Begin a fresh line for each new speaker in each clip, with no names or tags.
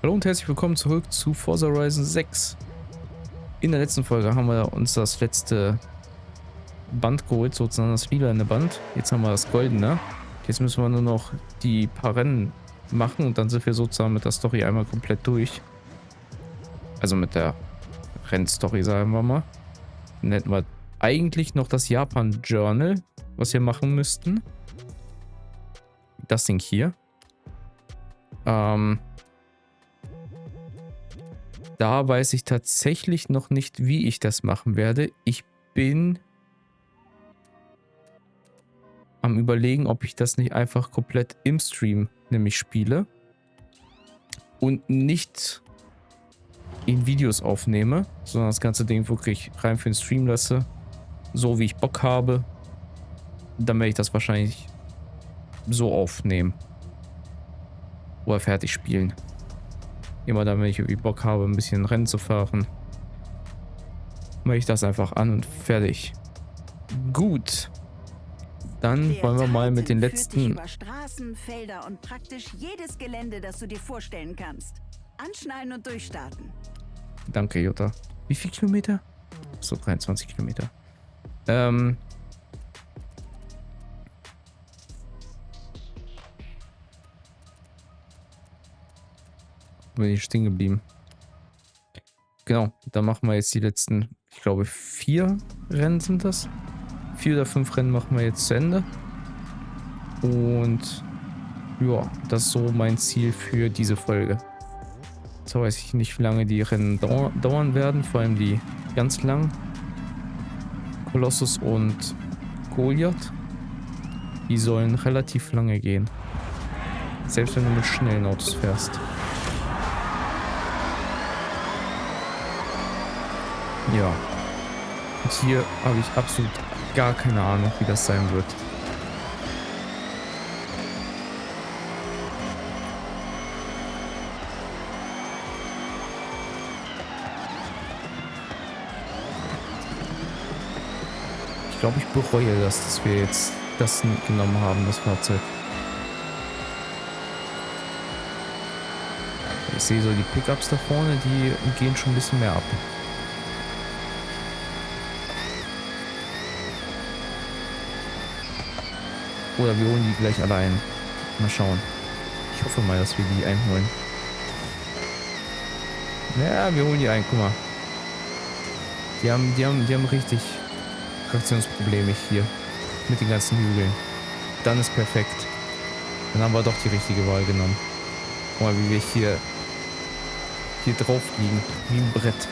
Hallo und herzlich willkommen zurück zu Forza Horizon 6. In der letzten Folge haben wir uns das letzte Band geholt, sozusagen das lilane Band. Jetzt haben wir das goldene. Jetzt müssen wir nur noch die paar Rennen machen und dann sind wir sozusagen mit der Story einmal komplett durch. Also mit der Rennstory, sagen wir mal. Dann hätten wir eigentlich noch das Japan Journal, was wir machen müssten. Das Ding hier. Da weiß ich tatsächlich noch nicht, wie ich das machen werde. Ich bin am Überlegen, ob ich das nicht einfach komplett im Stream nämlich spiele und nicht in Videos aufnehme, sondern das ganze Ding wirklich rein für den Stream lasse, so wie ich Bock habe. Dann werde ich das wahrscheinlich so aufnehmen oder fertig spielen. Immer dann, wenn ich irgendwie Bock habe, ein bisschen Rennen zu fahren, mache ich das einfach an und fertig. Gut. Dann wollen wir mal mit den letzten...
Über Straßen, Felder und praktisch jedes Gelände, das du dir vorstellen kannst. Anschnallen und durchstarten.
Danke, Jutta. Wie viel Kilometer? So, 23 Kilometer. Bin ich stehen geblieben. Genau, dann machen wir jetzt die letzten, ich glaube 4 Rennen sind das. 4 oder 5 Rennen machen wir jetzt zu Ende. Und ja, das ist so mein Ziel für diese Folge. So weiß ich nicht, wie lange die Rennen dauern werden, vor allem die ganz lang. Colossus und Goliath. Die sollen relativ lange gehen. Selbst wenn du mit schnellen Autos fährst. Ja. Und hier habe ich absolut gar keine Ahnung, wie das sein wird. Ich glaube, ich bereue das, dass wir jetzt das genommen haben, das Fahrzeug. Ich sehe so die Pickups da vorne, die gehen schon ein bisschen mehr ab. Oder wir holen die gleich alle ein. Mal schauen. Ich hoffe mal, dass wir die einholen. Ja, wir holen die ein. Guck mal. Die haben richtig Traktionsprobleme hier. Mit den ganzen Hügeln. Dann ist perfekt. Dann haben wir doch die richtige Wahl genommen. Guck mal, wie wir hier drauf liegen. Wie ein Brett.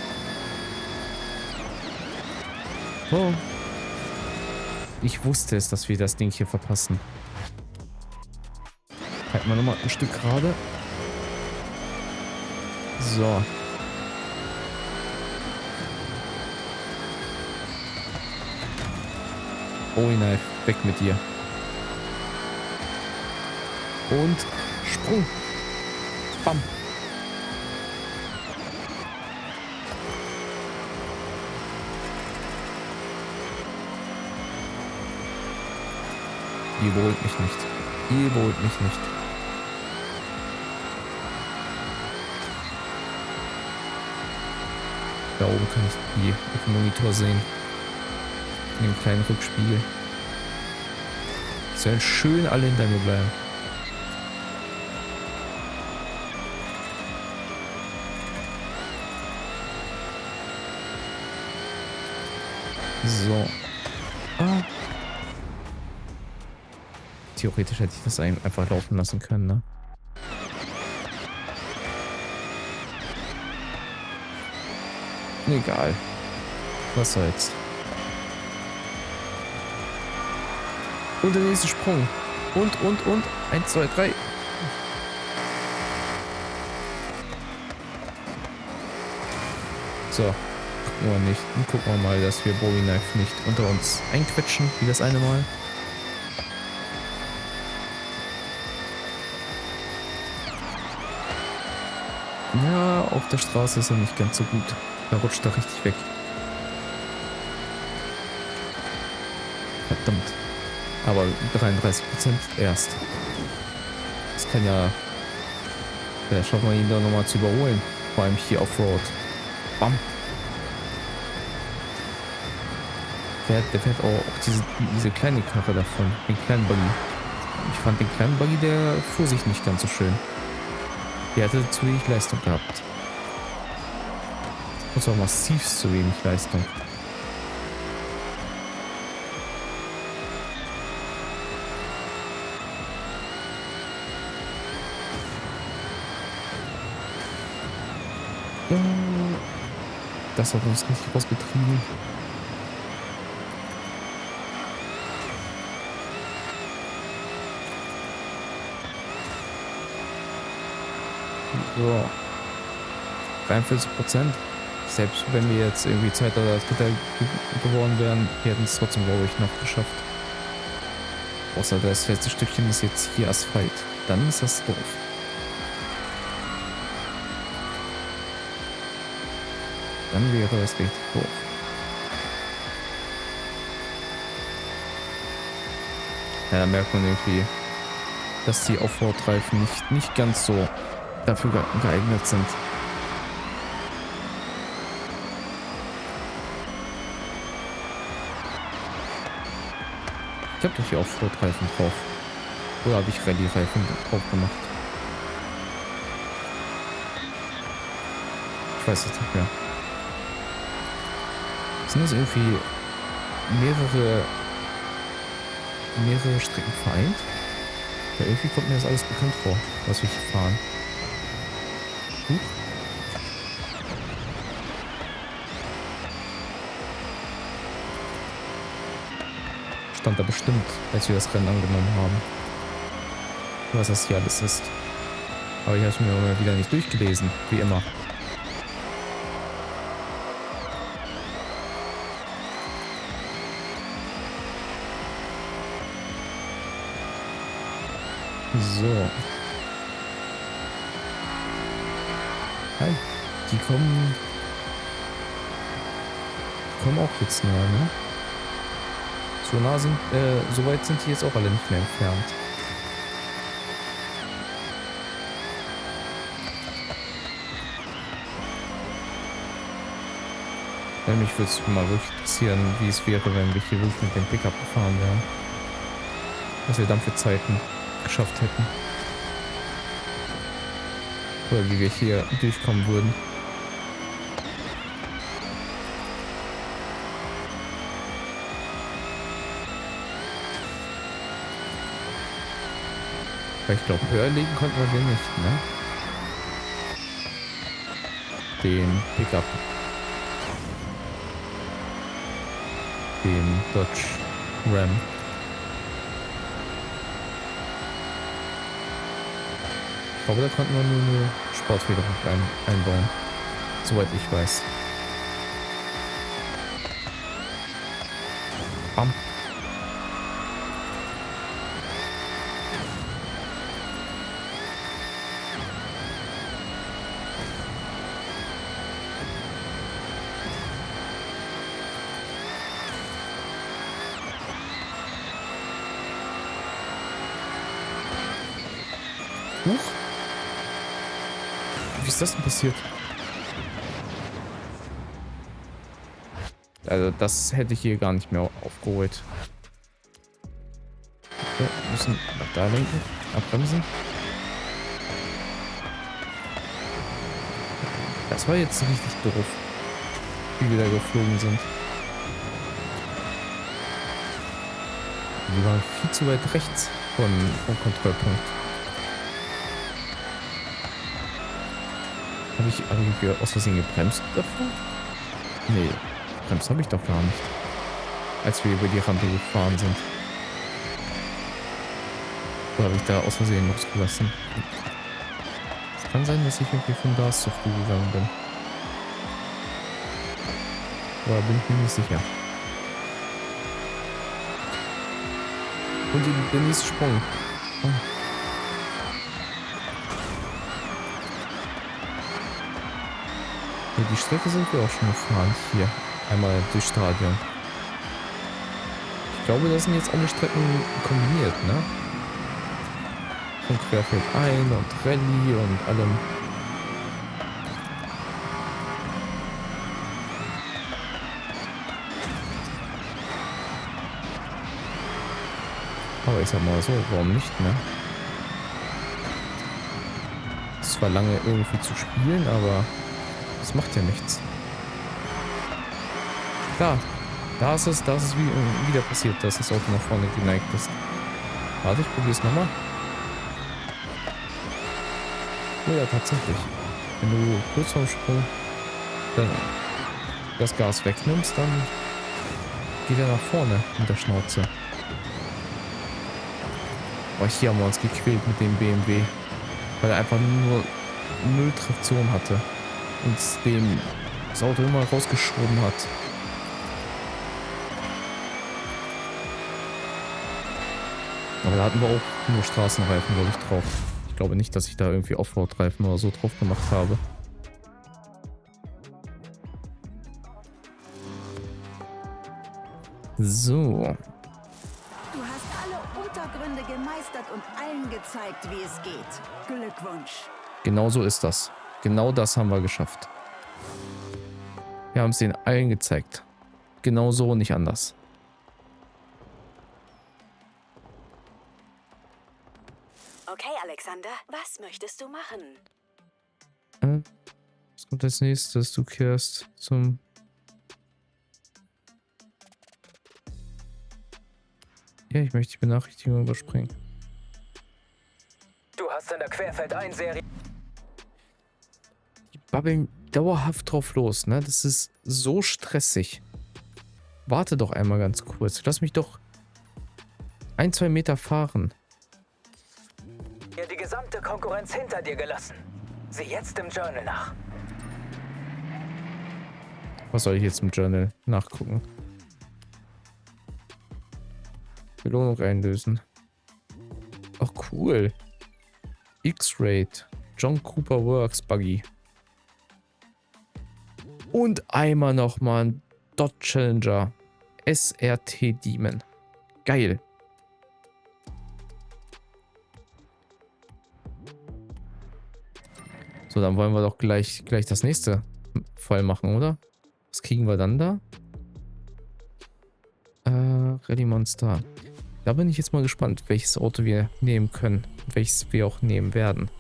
Oh. Ich wusste es, dass wir das Ding hier verpassen. Halten wir nochmal ein Stück gerade. So. Oh nein, weg mit dir. Und Sprung. Bam. Ihr überholt mich nicht. Ihr überholt mich nicht. Da oben kann ich die auf dem Monitor sehen. In dem kleinen Rückspiegel. Die sollen schön alle hinter mir bleiben. So. Ah. Theoretisch hätte ich das einfach laufen lassen können, ne? Egal. Was soll's. Und der nächste Sprung. Und. 1, 2, 3. So. Gucken wir nicht. Und gucken wir mal, dass wir Bowie Knife nicht unter uns einquetschen, wie das eine Mal. Ja, auf der Straße ist er nicht ganz so gut. Da rutscht er richtig weg. Verdammt. Aber 33% erst. Das kann ja Vielleicht schaffen wir ihn da nochmal zu überholen. Vor allem hier Offroad. Bam. Der fährt auch diese kleine Karre davon. Den kleinen Buggy. Ich fand den kleinen Buggy, der fuhr sich nicht ganz so schön. Der hatte zu wenig Leistung gehabt. Und zwar massiv zu wenig Leistung. Das hat uns richtig rausgetrieben. So. 43%. Selbst wenn wir jetzt irgendwie Zweiter oder Dritter geworden wären, wir hätten es trotzdem, glaube ich, noch geschafft. Außer das letzte Stückchen ist jetzt hier Asphalt. Dann ist das doof. Dann wäre das richtig doof. Ja, da merkt man irgendwie, dass die Offroad-Reifen nicht ganz so dafür geeignet sind. Ich habe doch hier Offroad-Reifen drauf. Oder habe ich Rallye-Reifen drauf gemacht? Ich weiß es nicht mehr. Sind das irgendwie mehrere Strecken vereint? Ja, irgendwie kommt mir das alles bekannt vor, was wir hier fahren. Stand da bestimmt, als wir das Rennen angenommen haben. Was das hier alles ist. Aber ich habe es mir mal wieder nicht durchgelesen, wie immer. So. Hi. Die kommen auch jetzt näher, ne? So nah sind, so weit sind die jetzt auch alle nicht mehr entfernt. Ja, mich würde es mal wirklich interessieren, wie es wäre, wenn wir hier wirklich mit dem Pickup gefahren wären. Was wir dann für Zeiten geschafft hätten. Oder wie wir hier durchkommen würden. Weil ich glaube, höher legen konnten wir den nicht, ne? Den Pickup. Den Dodge Ram. Ich glaube, da konnten wir nur eine Sportfederung einbauen. Soweit ich weiß. Bam. Huch. Wie ist das denn passiert? Also das hätte ich hier gar nicht mehr aufgeholt. Wir müssen nach da lenken, abbremsen. Das war jetzt richtig doof, wie wir da geflogen sind. Wir waren viel zu weit rechts vom Kontrollpunkt. Habe ich irgendwie aus Versehen gebremst davor? Nee, gebremst habe ich doch gar nicht. Als wir über die Rampe gefahren sind. Oder habe ich da aus Versehen losgelassen? Es kann sein, dass ich irgendwie vom Gas zu früh gegangen bin. Aber bin ich mir nicht sicher. Und der nächste Sprung. Oh. Ja, die Strecke sind wir auch schon gefahren. Hier. Einmal durchs Stadion. Ich glaube, das sind jetzt alle Strecken kombiniert, ne? und querfeldein und Rallye und allem. Aber ich sag mal so, warum nicht, ne? Es war lange irgendwie zu spielen, aber das macht ja nichts. Da ist es wieder passiert, dass das Auto nach vorne geneigt ist. Warte, ich probiere es nochmal. Oh ja, tatsächlich. Wenn du kurz vorm Sprung das Gas wegnimmst, dann geht er nach vorne mit der Schnauze. Oh, hier haben wir uns gequält mit dem BMW, weil er einfach nur null Traktion hatte und das Auto immer rausgeschoben hat. Aber da hatten wir auch nur Straßenreifen, glaube ich, drauf. Ich glaube nicht, dass ich da irgendwie Offroad-Reifen oder so drauf gemacht habe. So.
Du hast alle Untergründe gemeistert und allen gezeigt, wie es geht. Glückwunsch.
Genau so ist das. Genau das haben wir geschafft. Wir haben es denen allen gezeigt. Genau so und nicht anders.
Okay, Alexander, was möchtest du machen?
Was kommt als nächstes? Du kehrst zum... Ja, ich möchte die Benachrichtigung überspringen.
Du hast in der Querfeldein-Serie...
Die babbeln dauerhaft drauf los, ne? Das ist so stressig. Warte doch einmal ganz kurz. Lass mich doch 1-2 Meter fahren.
die gesamte Konkurrenz hinter dir gelassen. Sieh jetzt im Journal nach.
Was soll ich jetzt im Journal nachgucken? Belohnung einlösen. Ach cool. X-Raid. John Cooper Works Buggy. Und einmal nochmal ein Dodge Challenger. SRT Demon. Geil. So, dann wollen wir doch gleich das nächste voll machen, oder? Was kriegen wir dann da? Rallye Monster. Da bin ich jetzt mal gespannt, welches Auto wir nehmen können. Welches wir auch nehmen werden.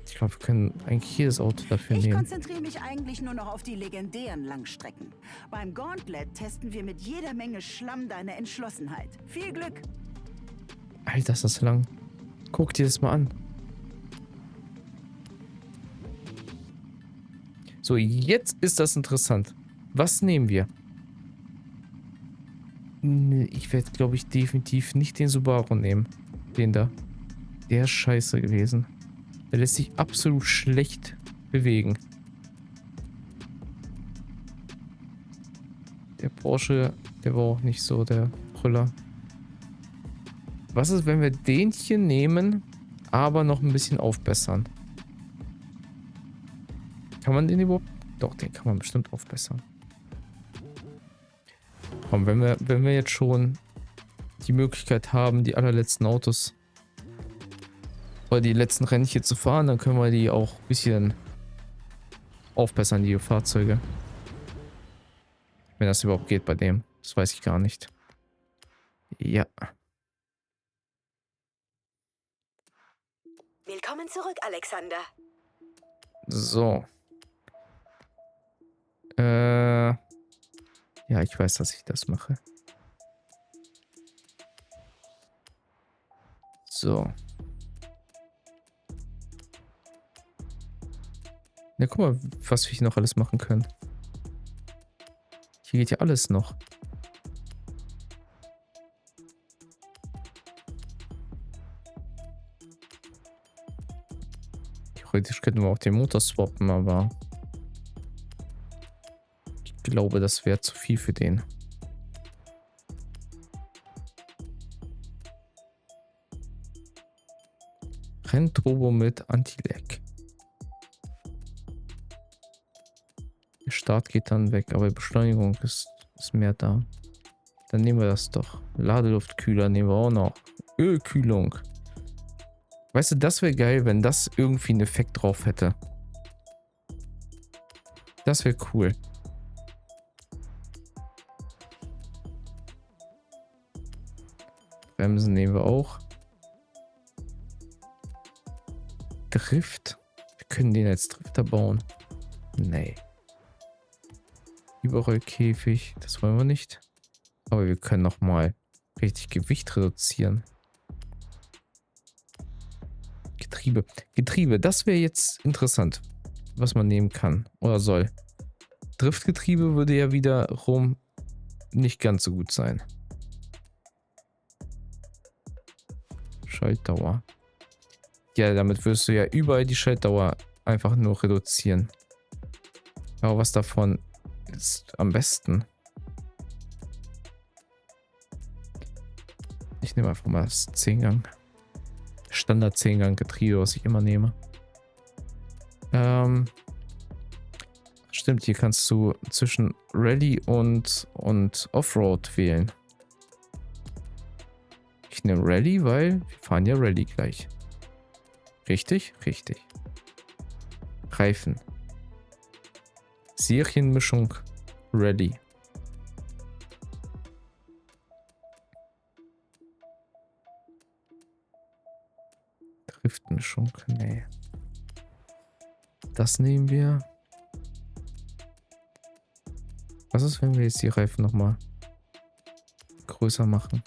Ich glaube, wir können eigentlich jedes Auto dafür
Ich
nehmen.
konzentriere mich eigentlich nur noch auf die legendären Langstrecken. Beim Gauntlet testen wir mit jeder Menge Schlamm deine Entschlossenheit. Viel Glück!
Alter, ist das lang. Guck dir das mal an. So, jetzt ist das interessant. Was nehmen wir? Ich werde, glaube ich, definitiv nicht den Subaru nehmen. Den da. Der ist scheiße gewesen. Der lässt sich absolut schlecht bewegen. Der Porsche, der war auch nicht so der Brüller. Was ist, wenn wir den hier nehmen, aber noch ein bisschen aufbessern? Kann man den überhaupt? Doch, den kann man bestimmt aufbessern. Komm, wenn wir jetzt schon die Möglichkeit haben, die allerletzten Autos oder die letzten Rennen hier zu fahren, dann können wir die auch ein bisschen aufbessern, die Fahrzeuge. Wenn das überhaupt geht bei dem. Das weiß ich gar nicht. Ja.
Willkommen zurück, Alexander.
So. Ja, ich weiß, dass ich das mache. So. Ja, guck mal, was wir hier noch alles machen können. Hier geht ja alles noch. Theoretisch könnten wir auch den Motor swappen, aber ich glaube, das wäre zu viel für den. Rennturbo mit Anti-Lag. Der Start geht dann weg, aber die Beschleunigung ist mehr da. Dann nehmen wir das doch. Ladeluftkühler nehmen wir auch noch. Ölkühlung. Weißt du, das wäre geil, wenn das irgendwie einen Effekt drauf hätte. Das wäre cool. Bremsen nehmen wir auch. Drift. Wir können den als Drifter bauen. Nee. Überrollkäfig. Das wollen wir nicht. Aber wir können noch mal richtig Gewicht reduzieren. Getriebe. Getriebe. Das wäre jetzt interessant, was man nehmen kann oder soll. Driftgetriebe würde ja wiederum nicht ganz so gut sein. Schaltdauer. Ja, damit wirst du ja überall die Schaltdauer einfach nur reduzieren. Aber was davon ist am besten? Ich nehme einfach mal das 10-Gang. Standard 10-Gang Getriebe, was ich immer nehme. Stimmt, hier kannst du zwischen Rallye und Offroad wählen. Ich nehme Rallye, weil wir fahren ja Rallye gleich. Richtig? Richtig. Reifen. Serienmischung Rallye. Driftmischung, nee. Das nehmen wir. Was ist, wenn wir jetzt die Reifen nochmal größer machen?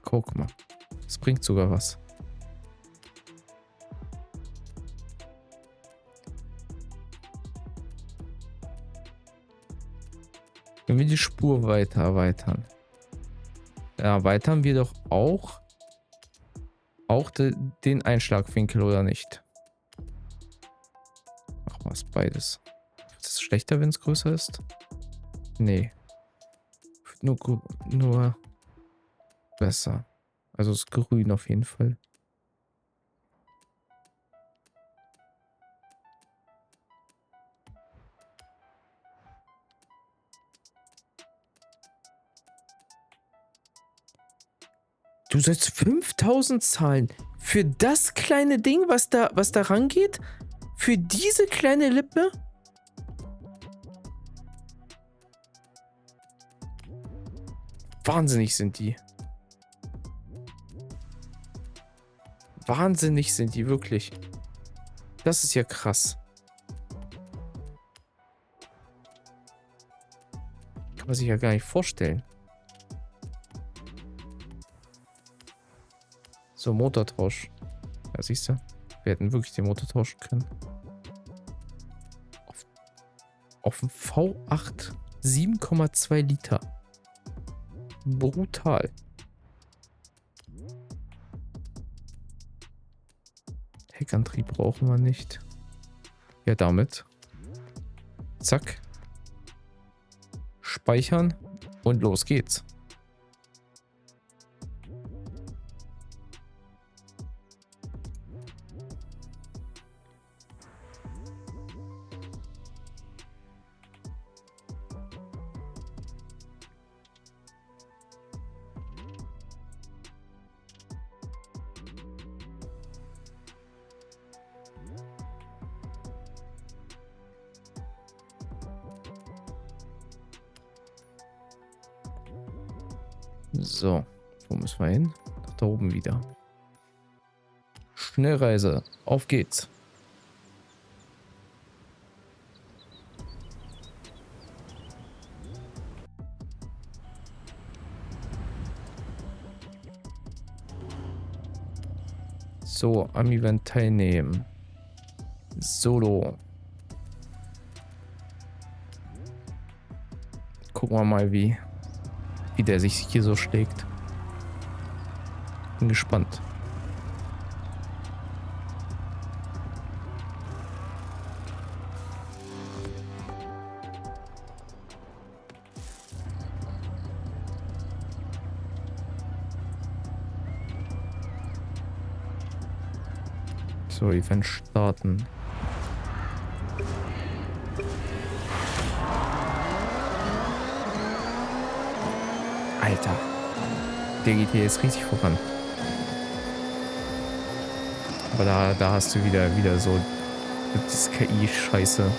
Guck mal. Das bringt sogar was. Wenn wir die Spur weiter erweitern, erweitern wir doch auch den Einschlagwinkel, oder nicht? Machen wir es beides. Ist es schlechter, wenn es größer ist? Nee. Nur besser. Also das Grün auf jeden Fall. Du sollst 5000 zahlen für das kleine Ding, was da rangeht? Für diese kleine Lippe? Wahnsinnig sind die. Wahnsinnig sind die, wirklich. Das ist ja krass. Kann man sich ja gar nicht vorstellen. So, Motortausch. Ja, siehst du? Wir hätten wirklich den Motor tauschen können. Auf dem V8 7,2 Liter. Brutal. Heckantrieb brauchen wir nicht. Ja, damit. Zack. Speichern. Und los geht's. So, wo müssen wir hin? Nach da oben wieder. Schnellreise, auf geht's. So, am Event teilnehmen. Solo. Gucken wir mal, wie der sich hier so schlägt. Bin gespannt. So, Event starten. Alter. Der geht hier jetzt richtig voran. Aber da hast du wieder so das KI-Scheiße.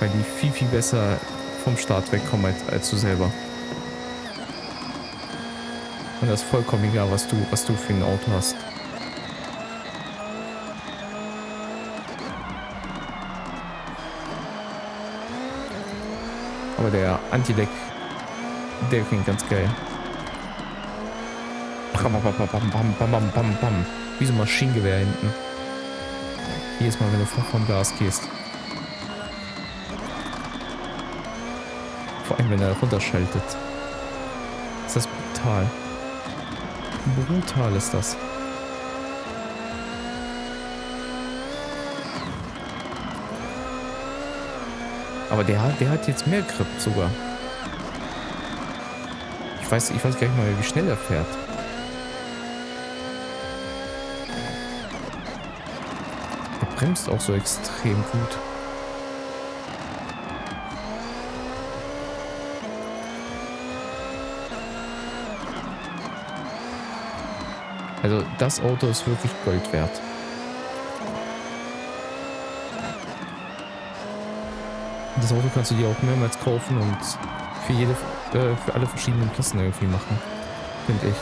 Weil die viel, viel besser vom Start wegkommen als du selber. Und das ist vollkommen egal, was du für ein Auto hast. Aber der Anti-Lag, der klingt ganz geil. Wie so ein Maschinengewehr hinten. Jedes Mal, wenn du vom Gas gehst. Vor allem, wenn er runterschaltet. Ist das brutal. Brutal ist das. Aber der hat jetzt mehr Grip sogar. Ich weiß gar nicht mal, wie schnell er fährt. Der bremst auch so extrem gut. Also das Auto ist wirklich Gold wert. Das Auto kannst du dir auch mehrmals kaufen und für alle verschiedenen Klassen irgendwie machen, finde ich.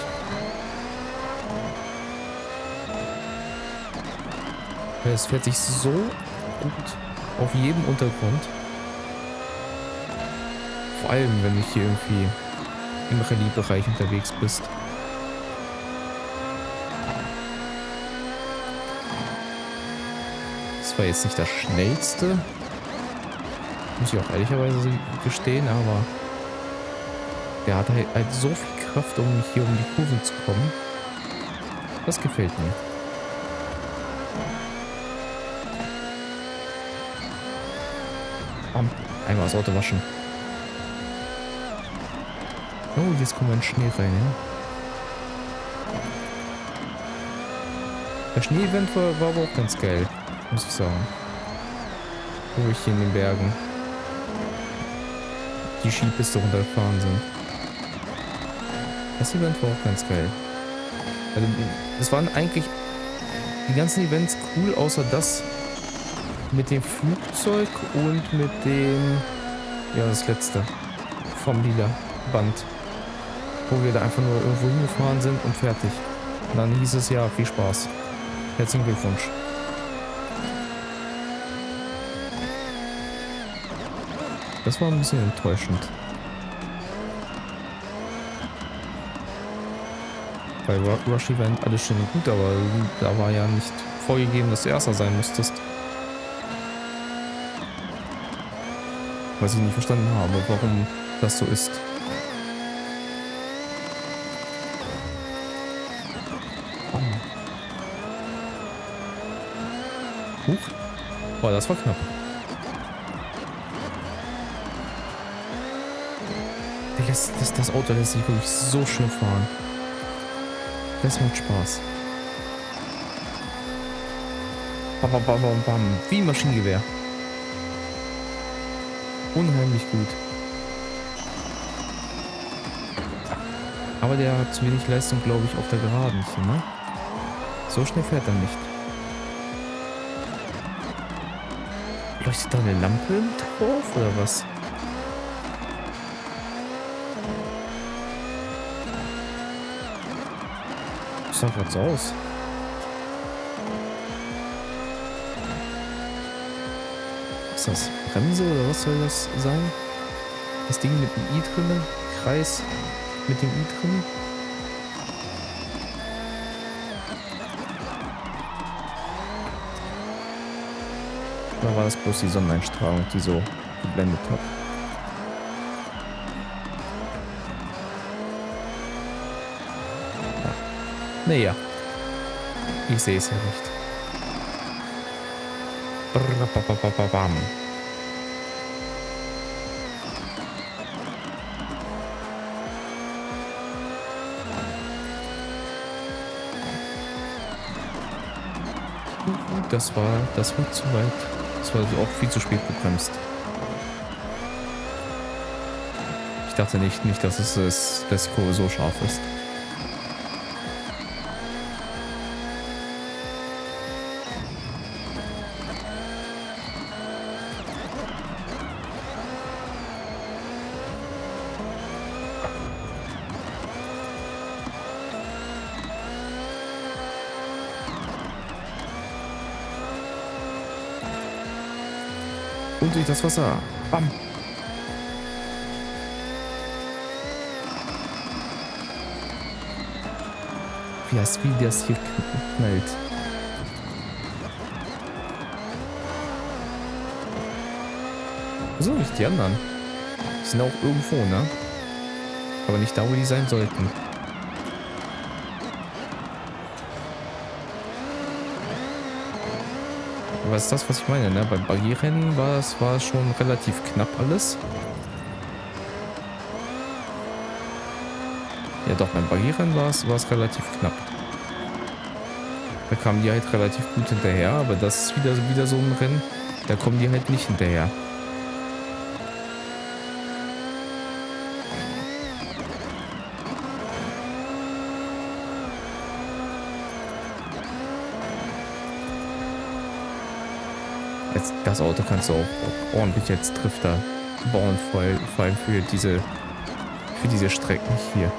Weil es fährt sich so gut auf jedem Untergrund. Vor allem, wenn du hier irgendwie im Rallye-Bereich unterwegs bist. Das war jetzt nicht das schnellste. Muss ich auch ehrlicherweise gestehen, aber der hat halt so viel Kraft, um hier um die Kurven zu kommen. Das gefällt mir. Einmal das Auto waschen. Oh, jetzt kommen wir in den Schnee rein, ja. Der Schneeevent war aber auch ganz geil, muss ich sagen. Wo ich hier in den Bergen die Skipiste runtergefahren sind. Das Event war auch ganz geil. Also, es waren eigentlich die ganzen Events cool, außer das mit dem Flugzeug und mit dem, ja, das letzte vom lila Band, wo wir da einfach nur irgendwo hingefahren sind und fertig. Und dann hieß es, ja, viel Spaß. Herzlichen Glückwunsch. Das war ein bisschen enttäuschend. Bei Rush Event alles schön und gut, aber da war ja nicht vorgegeben, dass du Erster sein musstest. Was ich nicht verstanden habe, warum das so ist. Huch. Boah, das war knapp. Das Auto lässt sich wirklich so schön fahren. Das macht Spaß. Bam, bam, bam, bam, bam. Wie ein Maschinengewehr. Unheimlich gut. Aber der hat zu wenig Leistung, glaube ich, auf der Geraden hier, ne? So schnell fährt er nicht. Leuchtet da eine Lampe drauf oder was? Das sah gerade so aus. Ist das Bremse oder was soll das sein? Das Ding mit dem I drin, Kreis mit dem I drin. Oder war das bloß die Sonneneinstrahlung, die so geblendet hat? Naja, ich sehe es ja nicht. Bam. Das war zu weit. Das war auch viel zu spät gebremst. Ich dachte nicht, dass dass die Kurve so scharf ist. Und durch das Wasser. Bam. Wie das hier knallt. So, nicht die anderen. Die sind auch irgendwo, ne? Aber nicht da, wo die sein sollten. Was ist das, was ich meine, ne? Beim Barriererennen war es schon relativ knapp alles. Ja doch, beim Barriererennen war es relativ knapp. Da kamen die halt relativ gut hinterher, aber das ist wieder so ein Rennen, da kommen die halt nicht hinterher. Jetzt, das Auto kannst du auch ordentlich als Drifter bauen, vor allem für diese Strecken hier.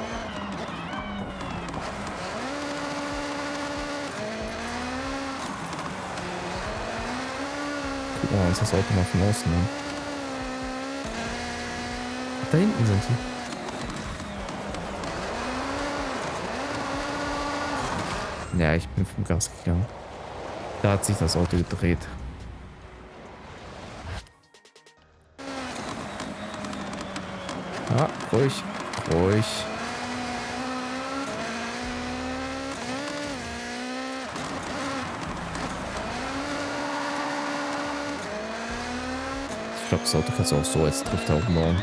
Gucken wir uns das Auto mal von außen an. Ach, da hinten sind sie. Ja, ich bin vom Gas gegangen. Da hat sich das Auto gedreht. Ja, ruhig, ruhig. Ich glaube, das Auto kannst du auch so als Drifter umbauen.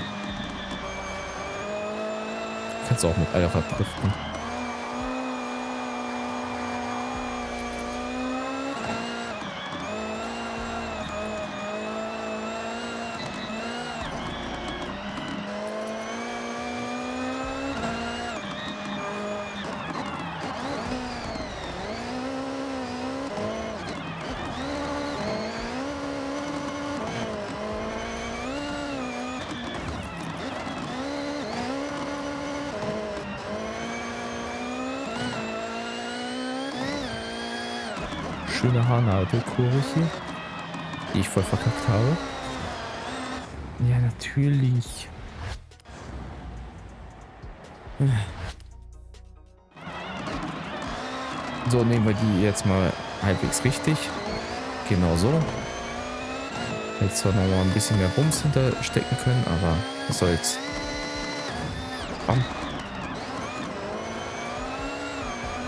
Kannst du auch mit Allrad driften. Schöne Haarnadelkurve hier, die ich voll verkackt habe. Ja, natürlich. So, nehmen wir die jetzt mal halbwegs richtig. Genau so. Hätte zwar noch mal ein bisschen mehr Bums hinterstecken können, aber was soll's. Bam.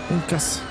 Und Gas.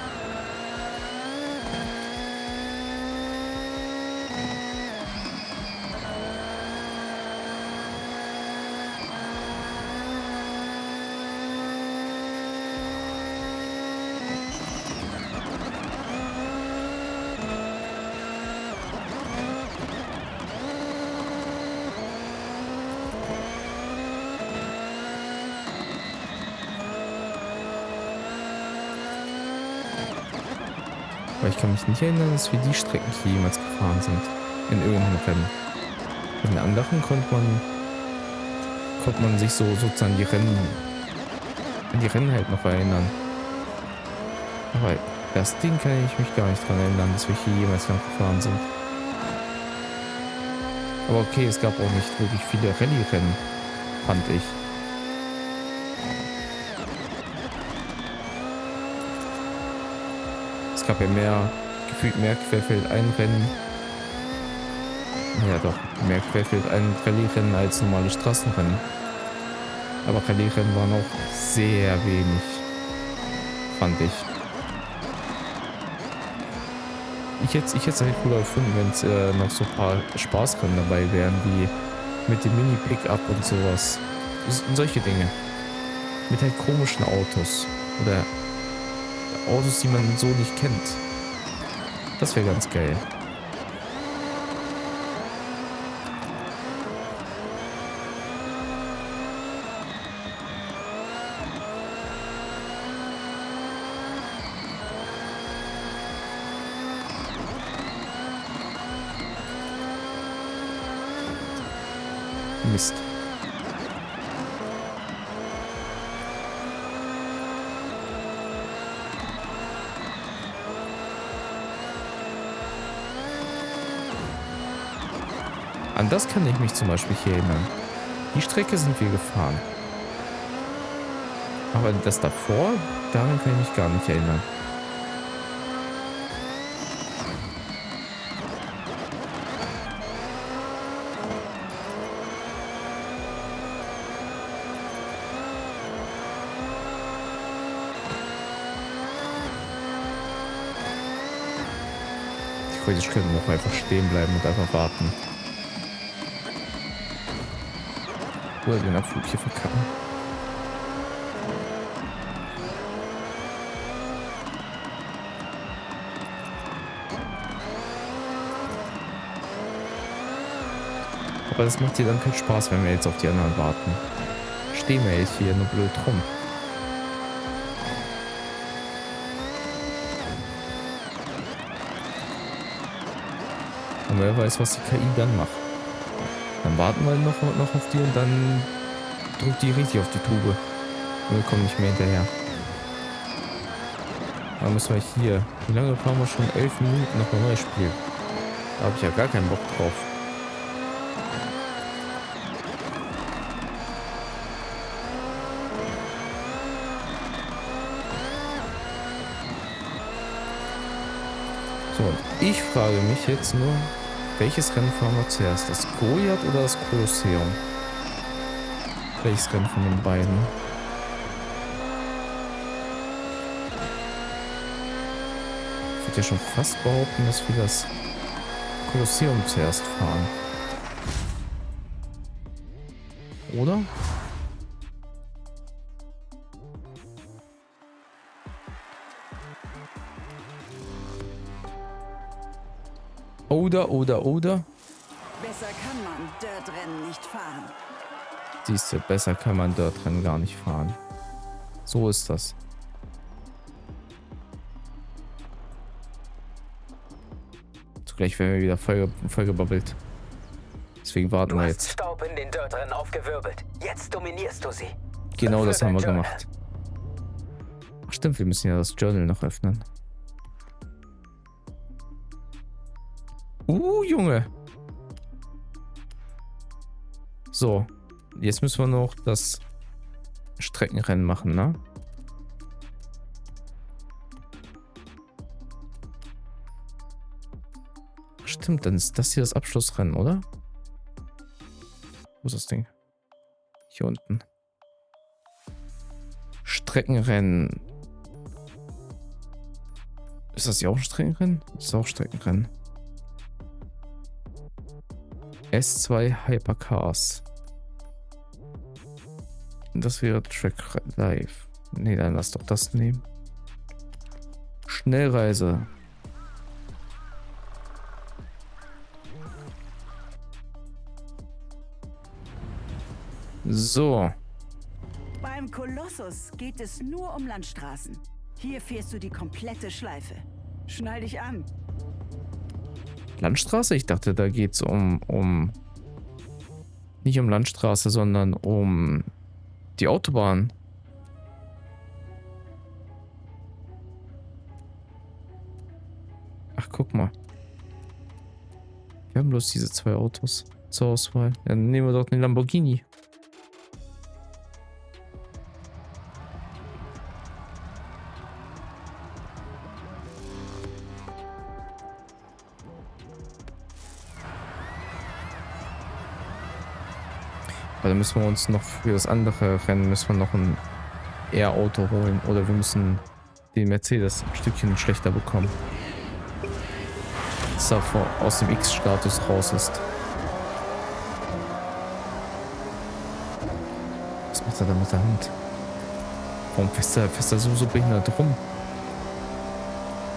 Aber ich kann mich nicht erinnern, dass wir die Strecken hier jemals gefahren sind. In irgendeinem Rennen. In den anderen konnte man sich so sozusagen an die Rennen halt noch erinnern. Aber das Ding kann ich mich gar nicht dran erinnern, dass wir hier jemals lang gefahren sind. Aber okay, es gab auch nicht wirklich viele Rallye-Rennen, fand ich. Es gab ja gefühlt mehr Querfeldeinrennen. Ja doch, mehr Querfeldein-Rallye-Rennen als normale Straßenrennen. Aber Rallye-Rennen waren auch sehr wenig, fand ich. Ich hätte es halt cooler gefunden, wenn es noch so ein paar Spaßrennen dabei wären, wie mit dem Mini-Pickup und sowas. Solche Dinge. Mit halt komischen Autos. Oder Autos, die man so nicht kennt. Das wäre ganz geil. Mist. An das kann ich mich zum Beispiel hier erinnern. Die Strecke sind wir gefahren. Aber das davor, daran kann ich mich gar nicht erinnern. Theoretisch können wir auch einfach stehen bleiben und einfach warten. Oder den Abflug hier verkacken. Aber das macht dir dann keinen Spaß, wenn wir jetzt auf die anderen warten. Stehen wir jetzt hier nur blöd rum. Und wer weiß, was die KI dann macht. Dann warten wir noch auf die und dann drückt die richtig auf die Tube. Und wir kommen nicht mehr hinterher. Dann müssen wir hier. Wie lange fahren wir schon? 11 Minuten noch ein neues Spiel. Da habe ich ja gar keinen Bock drauf. So, und ich frage mich jetzt nur, welches Rennen fahren wir zuerst? Das Goliath oder das Kolosseum? Welches Rennen von den beiden? Ich würde ja schon fast behaupten, dass wir das Kolosseum zuerst fahren. Oder? Oder.
Besser kann man Dirt-Rennen nicht fahren.
Siehst du, besser kann man Dirt-Rennen gar nicht fahren. So ist das. Zugleich werden wir wieder vollgebabbelt. Deswegen warten
Du
wir
hast
jetzt.
Staub in den Dirt-Rennen aufgewirbelt. Jetzt dominierst du sie.
Genau das
Öffne
haben wir
dein Journal.
gemacht. Ach stimmt, wir müssen ja das Journal noch öffnen. Junge. So. Jetzt müssen wir noch das Streckenrennen machen, ne? Stimmt, dann ist das hier das Abschlussrennen, oder? Wo ist das Ding? Hier unten. Streckenrennen. Ist das hier auch ein Streckenrennen? Das ist auch Streckenrennen. S2 Hypercars. Das wäre Track Live. Nee, dann lass doch das nehmen. Schnellreise. So.
Beim Kolossus geht es nur um Landstraßen. Hier fährst du die komplette Schleife. Schnall dich an.
Landstraße? Ich dachte, da geht es um nicht um Landstraße, sondern um die Autobahn. Ach, guck mal. Wir haben bloß diese zwei Autos zur Auswahl. Dann nehmen wir doch den Lamborghini. Aber dann müssen wir uns noch für das andere Rennen müssen wir noch ein R-Auto holen. Oder wir müssen den Mercedes ein Stückchen schlechter bekommen. Dass er aus dem X-Status raus ist. Was macht er da mit der Hand? Warum fässt er so behindert rum?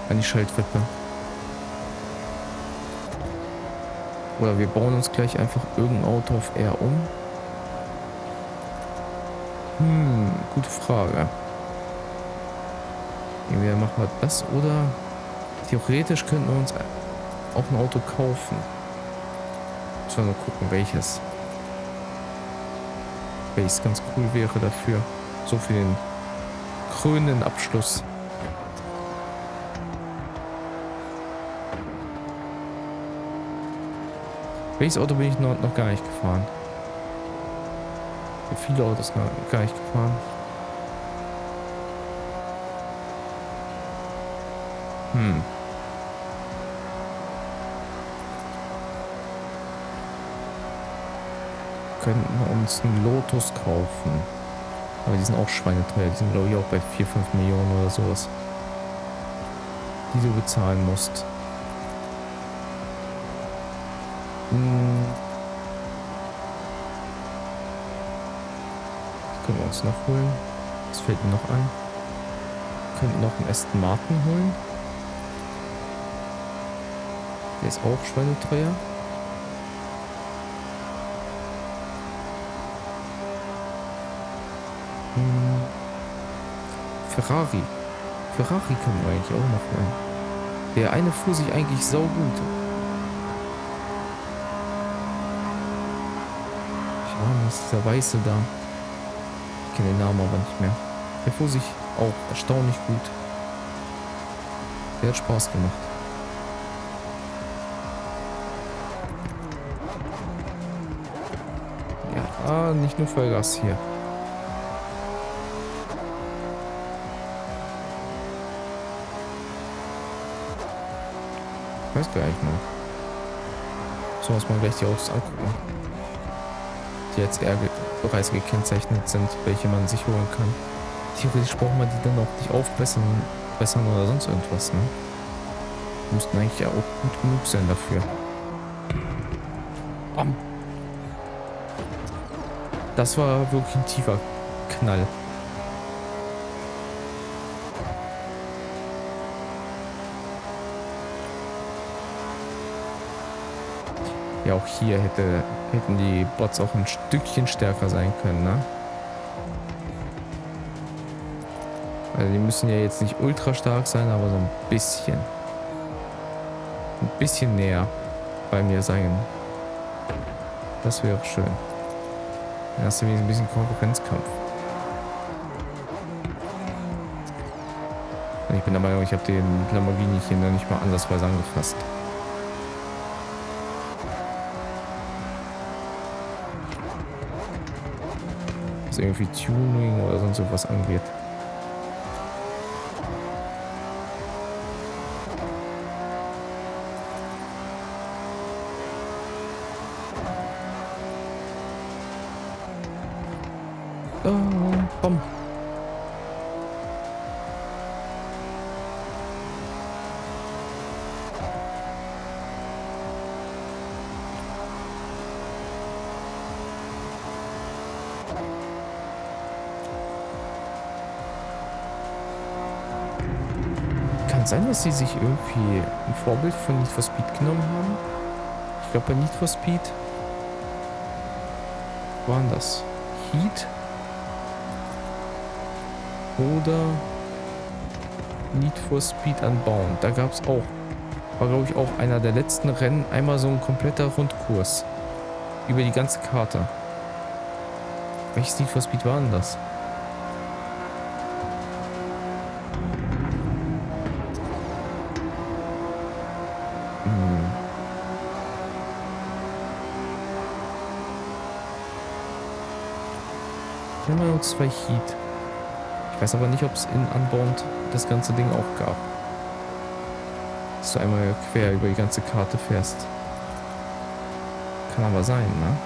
An die Schaltwippe. Oder wir bauen uns gleich einfach irgendein Auto auf R um. Gute Frage. Entweder machen wir das oder theoretisch könnten wir uns auch ein Auto kaufen. Müssen wir nur gucken, welches. Base ganz cool wäre dafür. So für den krönenden Abschluss. Welches Auto bin ich noch gar nicht gefahren? Viele Autos gar nicht gefahren. Könnten uns einen Lotus kaufen. Aber die sind auch schweineteuer. Die sind, glaube ich, auch bei 4, 5 Millionen oder sowas. Die du bezahlen musst. Können wir uns noch holen. Was fällt mir noch ein? Wir könnten noch einen Aston Martin holen. Der ist auch schweineteuer. Ferrari. Ferrari können wir eigentlich auch noch holen. Der eine fuhr sich eigentlich saugut. Ja, ist dieser Weiße da. Ich kenne den Namen aber nicht mehr. Der fuhr sich auch erstaunlich gut. Der hat Spaß gemacht. Ja, nicht nur Vollgas hier. Ich weiß gar nicht mehr. So muss man gleich die Autos angucken. Die jetzt eher bereits gekennzeichnet sind, welche man sich holen kann. Theoretisch braucht man die dann auch nicht aufbessern oder sonst irgendwas, ne? Die müssten eigentlich ja auch gut genug sein dafür. Bam. Das war wirklich ein tiefer Knall. Ja, auch hier hätten die Bots auch ein Stückchen stärker sein können, ne? Also die müssen ja jetzt nicht ultra stark sein, aber so ein bisschen. Ein bisschen näher bei mir sein. Das wäre schön. Dann hast du wieder ein bisschen Konkurrenzkampf. Und ich bin der Meinung, ich habe den Lamborghini hier noch nicht mal ansatzweise angefasst. Was irgendwie Tuning oder sonst was angeht. Komm. Kann sein, dass sie sich irgendwie ein Vorbild von Need for Speed genommen haben. Ich glaube, bei Need for Speed waren das Heat oder Need for Speed Unbound. Da gab es auch, war glaube ich auch einer der letzten Rennen, einmal so ein kompletter Rundkurs über die ganze Karte. Welches Need for Speed war denn das? Hier haben wir noch 2 Heat. Ich weiß aber nicht, ob es in Unbound das ganze Ding auch gab. Dass du einmal quer über die ganze Karte fährst. Kann aber sein, ne?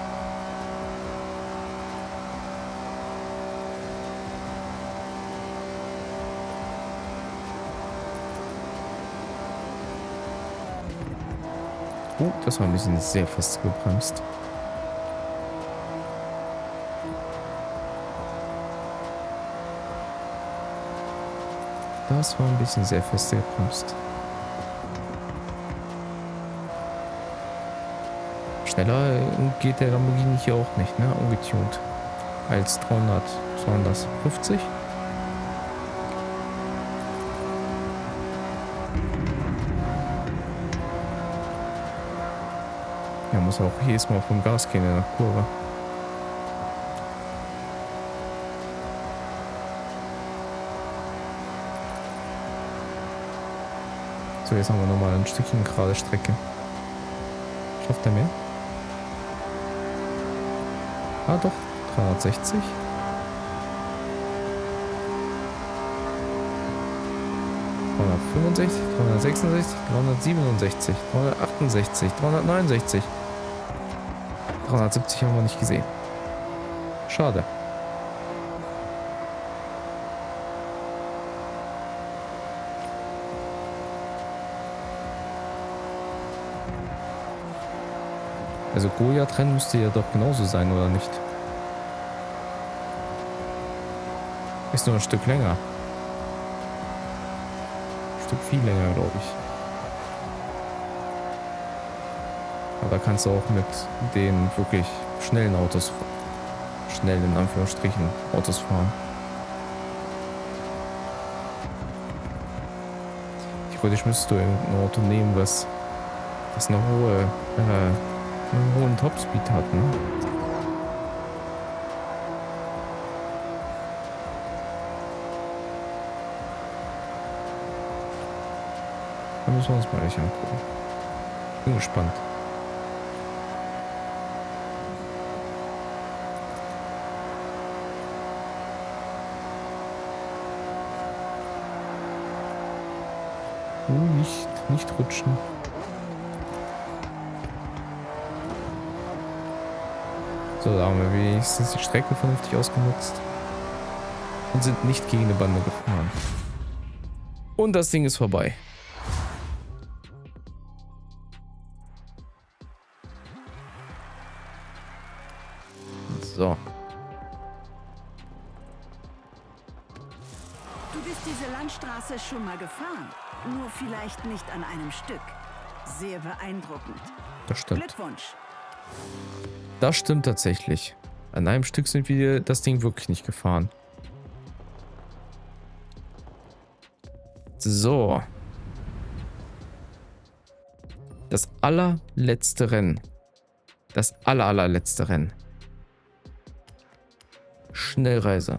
Das war ein bisschen sehr fest gebremst. Das war ein bisschen sehr fest gebremst. Schneller geht der Lamborghini hier auch nicht, ne? Ungetuned. Als 300, 250. Ja, muss auch jedes Mal vom Gas gehen in der Kurve. So, jetzt haben wir nochmal ein Stückchen gerade Strecke. Schafft er mehr? Ah, doch. 360. 365, 366, 367, 368, 369. 370 haben wir nicht gesehen. Schade. Also Goliath-Rennen müsste ja doch genauso sein, oder nicht? Ist nur ein Stück länger. Ein Stück viel länger, glaube ich. Aber da kannst du auch mit den wirklich schnellen Autos, schnell in Anführungsstrichen, Autos fahren. Theoretisch müsstest du ein Auto nehmen, was eine hohe, einen hohen Topspeed hat, ne? Da müssen wir uns mal gleich angucken. Bin gespannt. Nicht rutschen. So, da haben wir wenigstens die Strecke vernünftig ausgenutzt. Und sind nicht gegen eine Bande gefahren. Und das Ding ist vorbei. So.
Du bist diese Landstraße schon mal gefahren. Nur vielleicht nicht an einem Stück. Sehr beeindruckend.
Das stimmt.
Glückwunsch.
Das stimmt tatsächlich. An einem Stück sind wir das Ding wirklich nicht gefahren. So. Das allerletzte Rennen. Das allerletzte Rennen. Schnellreise.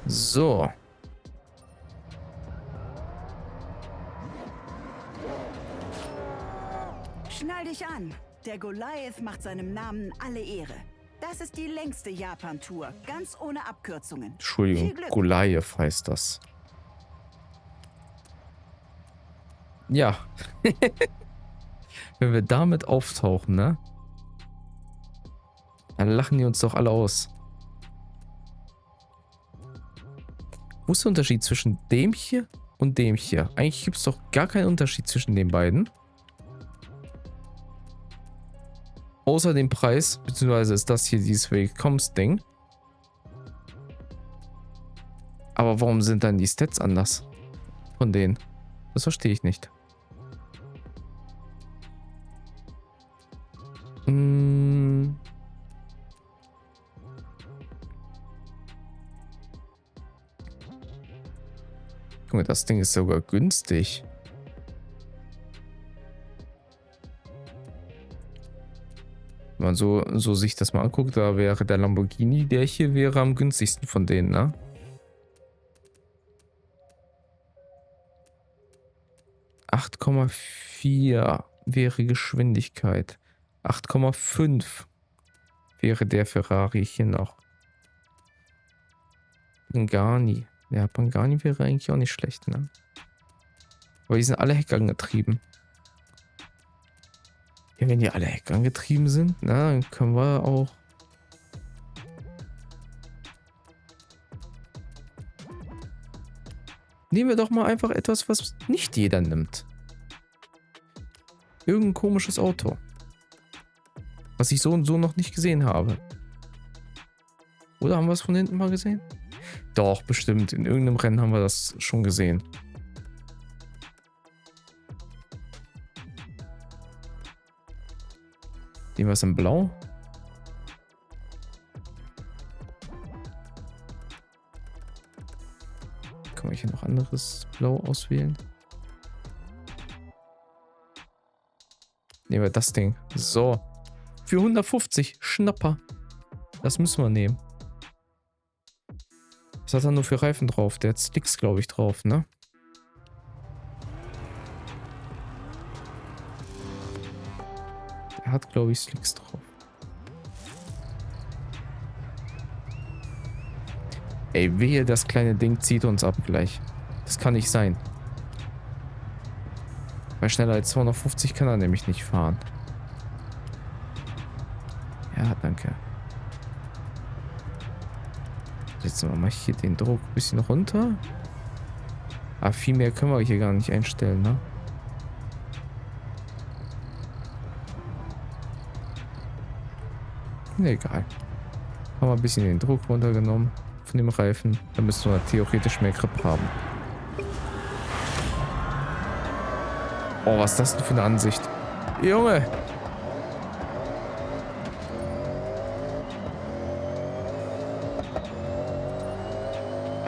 So.
Schnall dich an. Der Goliath macht seinem Namen alle Ehre. Das ist die längste Japan-Tour, ganz ohne Abkürzungen.
Entschuldigung,
Viel Glück.
Goliath heißt das. Ja. Wenn wir damit auftauchen, ne? Dann lachen die uns doch alle aus. Wo ist der Unterschied zwischen dem hier und dem hier? Eigentlich gibt es doch gar keinen Unterschied zwischen den beiden. Außer dem Preis, beziehungsweise ist das hier dieses Willkommensding. Aber warum sind dann die Stats anders von denen? Das verstehe ich nicht. Guck mal, das Ding ist sogar günstig. Wenn man so sich das mal anguckt, da wäre der Lamborghini, der hier wäre am günstigsten von denen, ne? ,4 wäre Geschwindigkeit. 8,5 wäre der Ferrari hier noch. Pagani. Ja, Pagani wäre eigentlich auch nicht schlecht, ne? Aber die sind alle heckangetrieben. Ja, wenn die alle heckangetrieben sind, na, dann können wir auch... Nehmen wir doch mal einfach etwas, was nicht jeder nimmt. Irgendein komisches Auto. Was ich so und so noch nicht gesehen habe. Oder haben wir es von hinten mal gesehen? Doch, bestimmt. In irgendeinem Rennen haben wir das schon gesehen. Nehmen wir es in Blau? Kann man hier noch anderes Blau auswählen? Nehmen wir das Ding. So. Für 150. Schnapper. Das müssen wir nehmen. Was hat er nur für Reifen drauf? Der hat Sticks, glaube ich, drauf, ne? Der hat, glaube ich, Slicks drauf. Ey, wehe, das kleine Ding zieht uns ab gleich. Das kann nicht sein. Weil schneller als 250 kann er nämlich nicht fahren. Ja, danke. Setzen wir mal hier den Druck ein bisschen runter. Aber viel mehr können wir hier gar nicht einstellen, ne? Egal. Haben wir ein bisschen den Druck runtergenommen von dem Reifen. Dann müssen wir theoretisch mehr Grip haben. Oh, was ist das denn für eine Ansicht? Junge!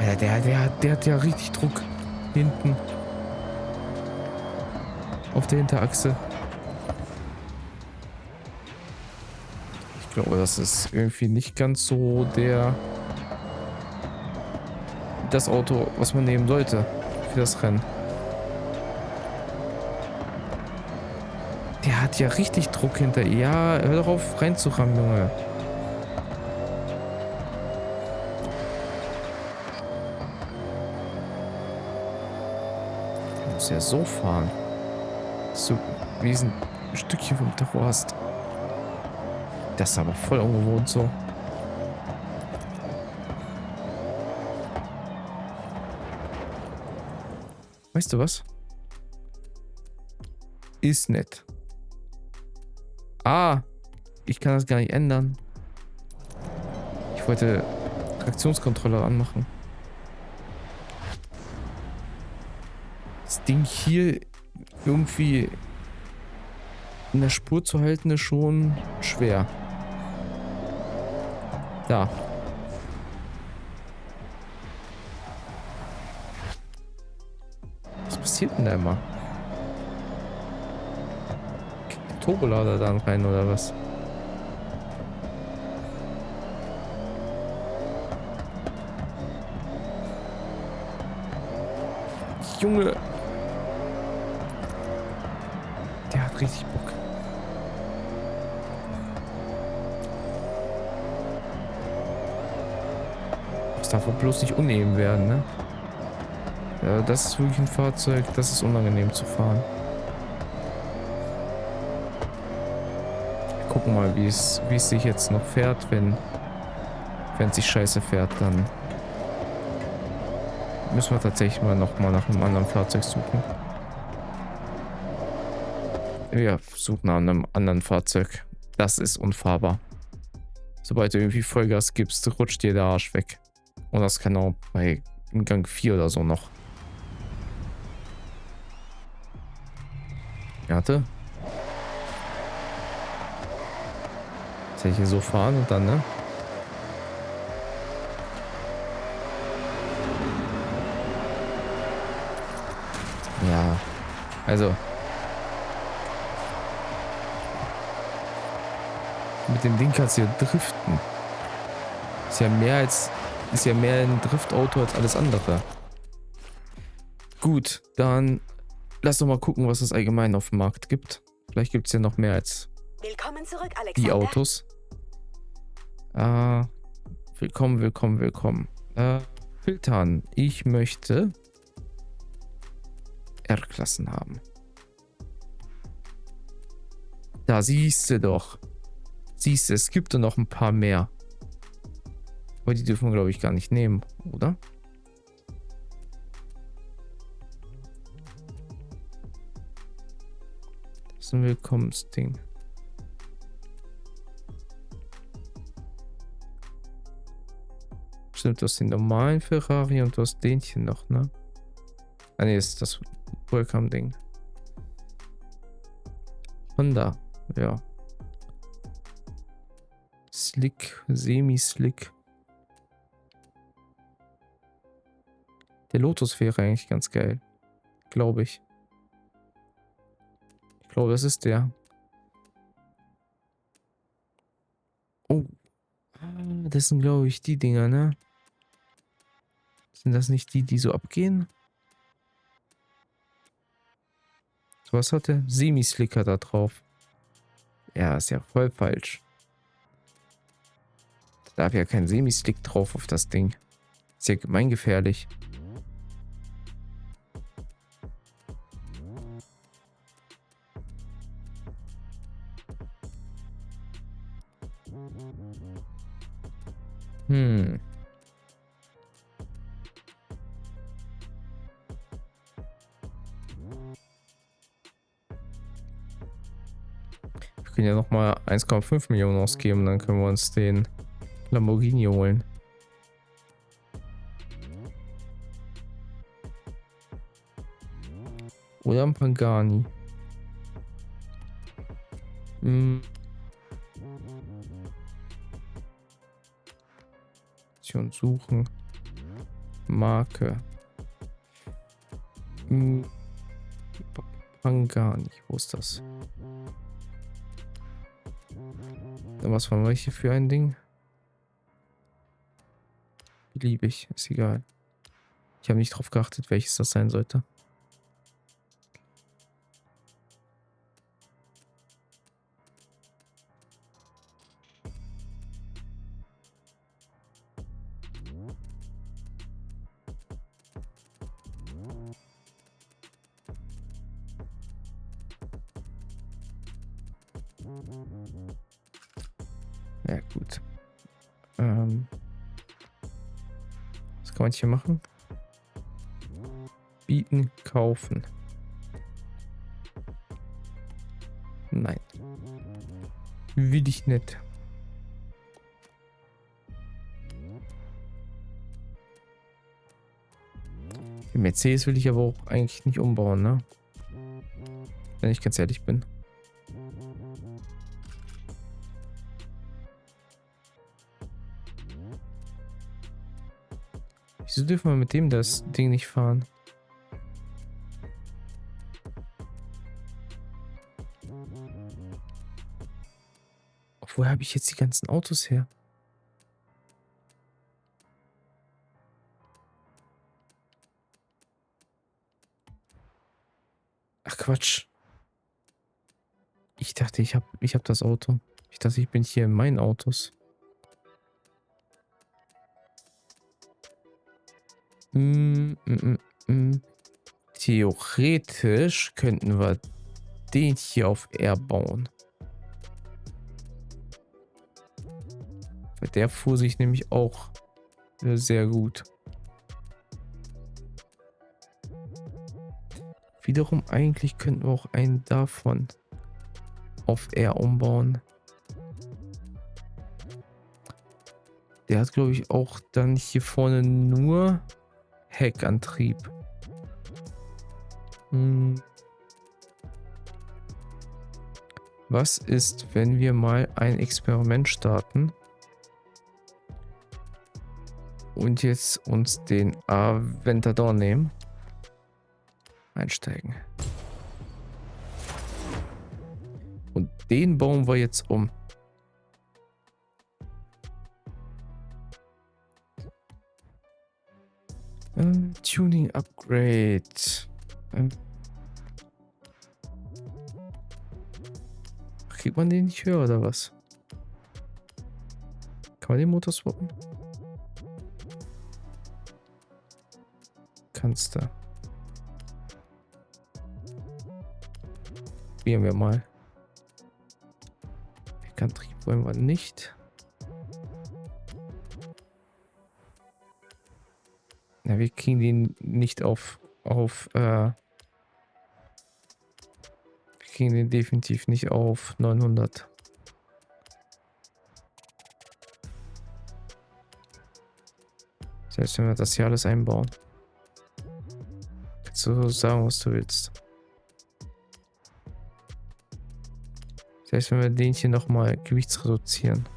Alter, der hat ja richtig Druck hinten. Auf der Hinterachse. Ich glaube, das ist irgendwie nicht ganz so das Auto, was man nehmen sollte für das Rennen. Der hat ja richtig Druck hinter. Ja, hör doch auf reinzurammen, Junge. Der muss ja so fahren. So wie ein Stückchen vom Terror hast. Das ist aber voll ungewohnt so. Weißt du was? Ist nett. Ah, ich kann das gar nicht ändern. Ich wollte Traktionskontrolle anmachen. Das Ding hier irgendwie in der Spur zu halten ist schon schwer. Da. Was passiert denn da immer? Kickt der Turbolader dann rein oder was? Junge. Der hat richtig Bock. Das darf wohl bloß nicht uneben werden, ne? Ja, das ist wirklich ein Fahrzeug, das ist unangenehm zu fahren. Wir gucken mal, wie es sich jetzt noch fährt, wenn es sich scheiße fährt, dann müssen wir tatsächlich mal noch mal nach einem anderen Fahrzeug suchen. Wir suchen nach einem anderen Fahrzeug. Das ist unfahrbar. Sobald du irgendwie Vollgas gibst, rutscht dir der Arsch weg. Und das kann auch bei Gang 4 oder so noch. Warte. Jetzt hätte ich hier so fahren und dann, ne? Ja, also mit dem Ding kannst du ja driften. Ist ja mehr ein Driftauto als alles andere. Gut, dann lass doch mal gucken, was es allgemein auf dem Markt gibt. Vielleicht gibt es ja noch mehr als
Willkommen zurück, Alexander.
die Autos. Willkommen. Filtern. Ich möchte R-Klassen haben. Da siehst du doch. Siehst du, es gibt da noch ein paar mehr. Aber die dürfen wir, glaube ich, gar nicht nehmen, oder? Das ist ein Willkommensding. Stimmt, du hast den normalen Ferrari und du hast den hier noch, ne? Ah, ne, ist das Welcome-Ding. Honda, ja. Slick, Semi-Slick. Der Lotus wäre eigentlich ganz geil. Glaube ich. Ich glaube, das ist der. das sind, glaube ich, die Dinger, ne? Sind das nicht die, die so abgehen? So, was hat der? Semi-Slicker da drauf. Ja, ist ja voll falsch. Da darf ja kein Semi-Slick drauf auf das Ding. Ist ja gemeingefährlich. Hm. Wir können ja nochmal 1,5 Millionen ausgeben, dann können wir uns den Lamborghini holen. Oder ein Pagani. Hm. Option suchen. Marke. Hm. Pagani. Wo ist das? Was waren wir hier für ein Ding? Beliebig, ist egal. Ich habe nicht drauf geachtet, welches das sein sollte. Ja, gut. Was kann man hier machen? Bieten, kaufen. Nein. Will ich nicht. Den Mercedes will ich aber auch eigentlich nicht umbauen, ne? Wenn ich ganz ehrlich bin. Wieso dürfen wir mit dem das Ding nicht fahren? Woher habe ich jetzt die ganzen Autos her? Ach Quatsch. Ich dachte, ich hab das Auto. Ich dachte, ich bin hier in meinen Autos. Theoretisch könnten wir den hier auf R bauen. Weil der fuhr sich nämlich auch sehr gut. Wiederum eigentlich könnten wir auch einen davon auf R umbauen. Der hat, glaube ich, auch dann hier vorne nur Heckantrieb. Was ist, wenn wir mal ein Experiment starten und jetzt uns den Aventador nehmen? Einsteigen. Und den bauen wir jetzt um. Tuning Upgrade. Kriegt man den nicht höher oder was? Kann man den Motor swappen? Kannst du. Probieren wir mal. Heckantrieb wollen wir nicht. Ja, wir kriegen den nicht wir kriegen den definitiv nicht auf 900. Selbst wenn wir das hier alles einbauen. Kannst du sagen, was du willst. Selbst wenn wir den hier nochmal gewichtsreduzieren.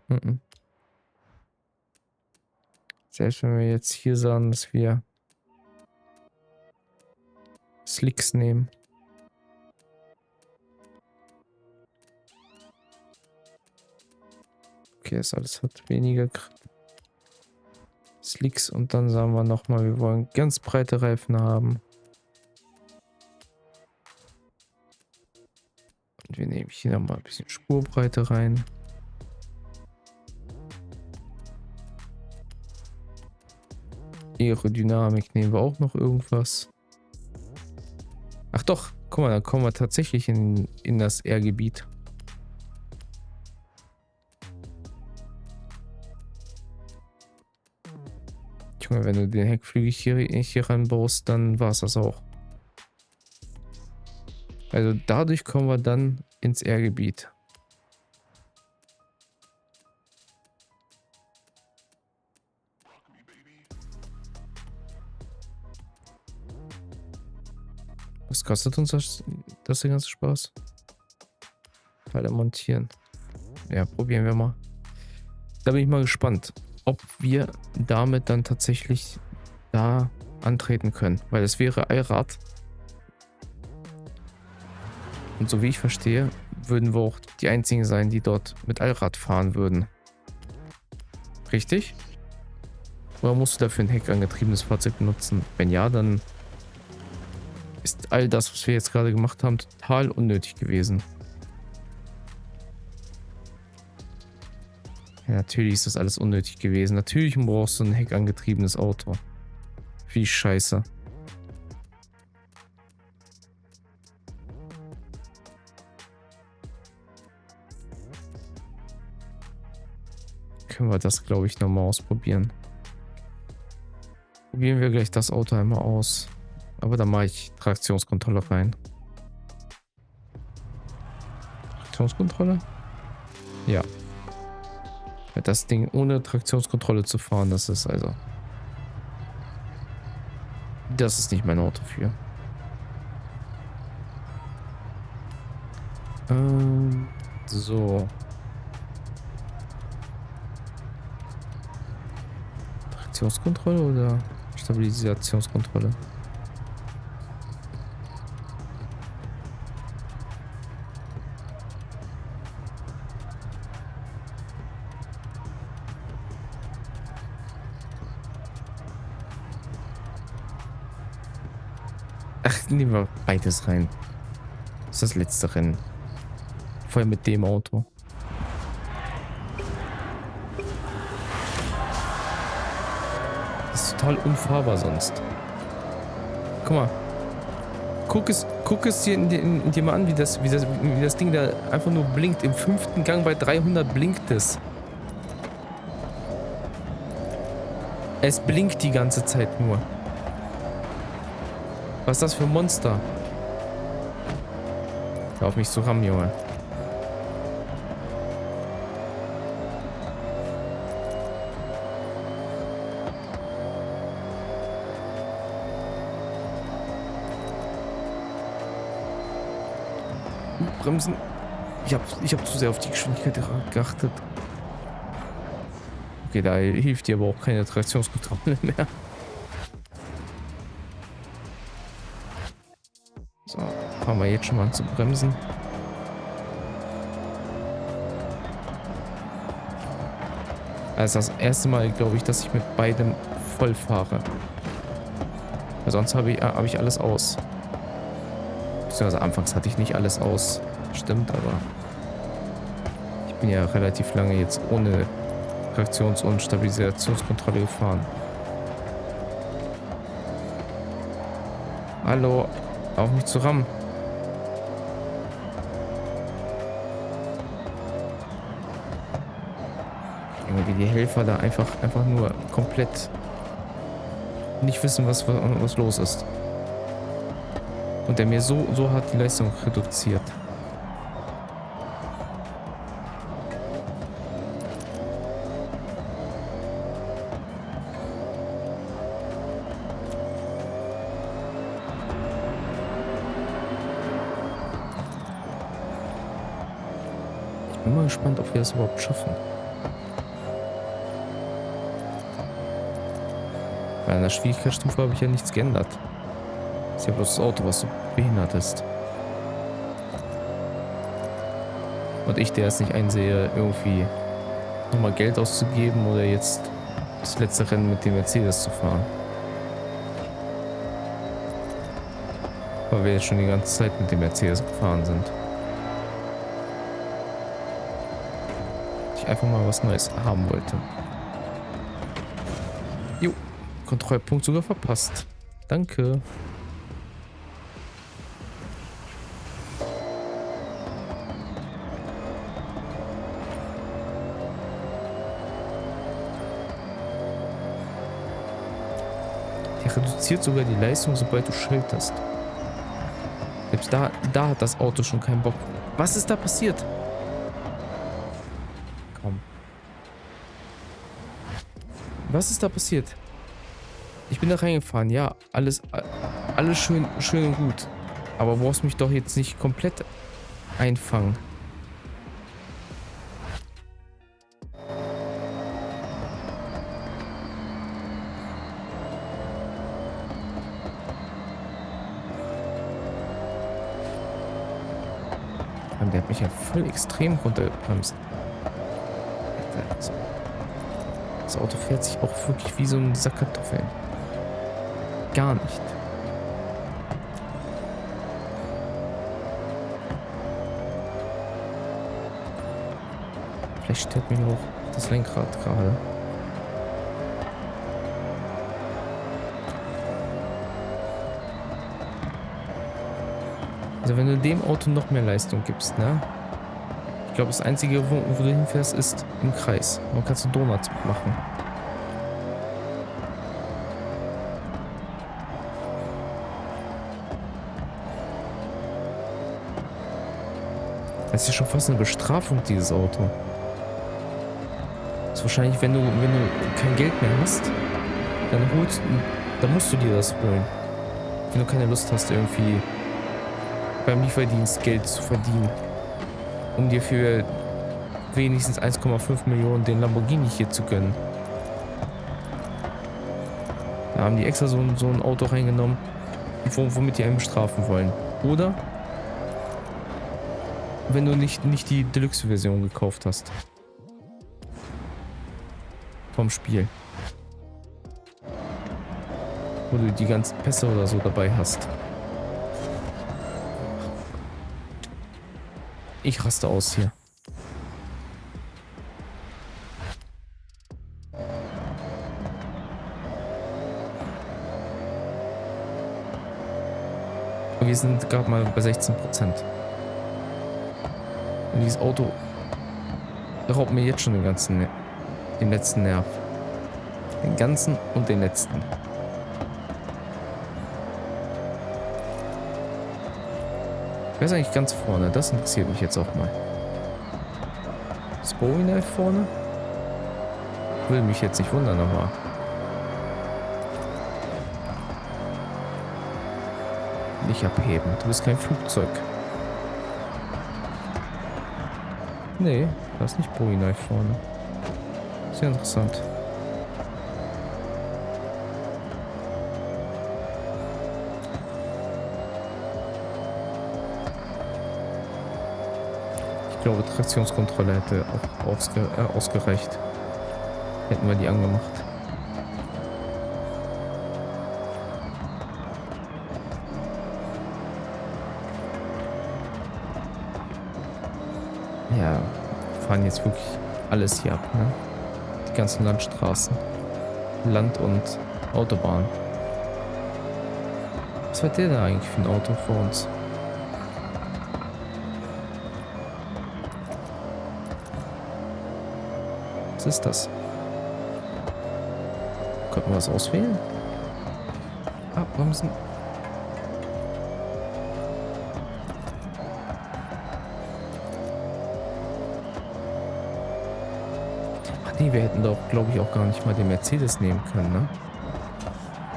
Mhm. Selbst wenn wir jetzt hier sagen, dass wir Slicks nehmen. Okay, das alles hat weniger Slicks und dann sagen wir nochmal, wir wollen ganz breite Reifen haben. Und wir nehmen hier nochmal ein bisschen Spurbreite rein. Aerodynamik nehmen wir auch noch irgendwas. Ach doch, guck mal, dann kommen wir tatsächlich in das R-Gebiet. Junge, wenn du den Heckflügel hier ranbaust, dann war es das auch. Also dadurch kommen wir dann ins R-Gebiet. Was kostet uns das der ganze Spaß? Teile montieren. Ja, probieren wir mal. Da bin ich mal gespannt, ob wir damit dann tatsächlich da antreten können. Weil es wäre Allrad. Und so wie ich verstehe, würden wir auch die einzigen sein, die dort mit Allrad fahren würden. Richtig? Oder musst du dafür ein heckangetriebenes Fahrzeug benutzen? Wenn ja, dann ist all das, was wir jetzt gerade gemacht haben, total unnötig gewesen. Ja, natürlich ist das alles unnötig gewesen. Natürlich brauchst du ein heckangetriebenes Auto. Wie scheiße. Können wir das, glaube ich, nochmal ausprobieren. Probieren wir gleich das Auto einmal aus. Aber da mache ich Traktionskontrolle rein. Traktionskontrolle? Ja. Das Ding ohne Traktionskontrolle zu fahren, das ist also... Das ist nicht mein Auto für. So. Traktionskontrolle oder Stabilisationskontrolle? Ach, nehmen wir beides rein. Das ist das letzte Rennen. Vor allem mit dem Auto. Das ist total unfahrbar sonst. Guck mal. Guck es dir mal an, wie das Ding da einfach nur blinkt. Im 5. Gang bei 300 blinkt es. Es blinkt die ganze Zeit nur. Was ist das für ein Monster? Hör auf mich zu rammen, Junge. Bremsen. Ich hab zu sehr auf die Geschwindigkeit geachtet. Okay, da hilft dir aber auch keine Traktionskontrolle mehr. So, fangen wir jetzt schon mal an zu bremsen. Also das erste Mal, glaube ich, dass ich mit beidem voll fahre. Weil sonst habe ich alles aus. Beziehungsweise anfangs hatte ich nicht alles aus. Stimmt, aber ich bin ja relativ lange jetzt ohne Traktions- und Stabilisationskontrolle gefahren. Hallo, auf mich zu rammen. Wie die Helfer da einfach nur komplett nicht wissen, was los ist. Und der mir so hat die Leistung reduziert. bin mal gespannt, ob wir das überhaupt schaffen. Weil an der Schwierigkeitsstufe habe ich ja nichts geändert. Ist ja bloß das Auto, was so behindert ist. Und ich, der es nicht einsehe, irgendwie nochmal Geld auszugeben oder jetzt das letzte Rennen mit dem Mercedes zu fahren. Weil wir jetzt schon die ganze Zeit mit dem Mercedes gefahren sind. Ich einfach mal was Neues haben wollte. Jo, Kontrollpunkt sogar verpasst. Danke. Der reduziert sogar die Leistung, sobald du schaltest. Selbst da hat das Auto schon keinen Bock. Was ist da passiert? Komm. Was ist da passiert? Ich bin da reingefahren. Ja, alles schön und gut. Aber brauchst mich doch jetzt nicht komplett einfangen. Der hat mich ja voll extrem runtergebremst. Das Auto fährt sich auch wirklich wie so ein Sack Kartoffeln. Gar nicht. Vielleicht stört mich auch das Lenkrad gerade. Also wenn du dem Auto noch mehr Leistung gibst, ne? Ich glaube, das Einzige, wo du hinfährst, ist im Kreis. Man kannst du Donuts machen. Das ist ja schon fast eine Bestrafung, dieses Auto. Das ist wahrscheinlich, wenn du kein Geld mehr hast, dann musst du dir das holen. Wenn du keine Lust hast, irgendwie beim Lieferdienst Geld zu verdienen, um dir für wenigstens 1,5 Millionen den Lamborghini hier zu gönnen. Da haben die extra so ein Auto reingenommen, womit die einen bestrafen wollen. Oder wenn du nicht die Deluxe-Version gekauft hast. Vom Spiel. Wo du die ganzen Pässe oder so dabei hast. Ich raste aus hier. Wir sind gerade mal bei 16%. Und dieses Auto raubt mir jetzt schon den letzten Nerv. Den ganzen und den letzten. Wer ist eigentlich ganz vorne? Das interessiert mich jetzt auch mal. Ist Bowie Knife vorne? Will mich jetzt nicht wundern, aber... Nicht abheben. Du bist kein Flugzeug. Nee, da ist nicht Bowie Knife vorne. Sehr interessant. Ich glaube, Traktionskontrolle hätte auch ausgereicht. Hätten wir die angemacht. Ja, wir fahren jetzt wirklich alles hier ab, ne? Die ganzen Landstraßen. Land- und Autobahn. Was war der da eigentlich für ein Auto vor uns? Was ist das? Könnten wir das auswählen? Ah, warum sind... Ach nee, wir hätten doch, glaube ich, auch gar nicht mal den Mercedes nehmen können, ne?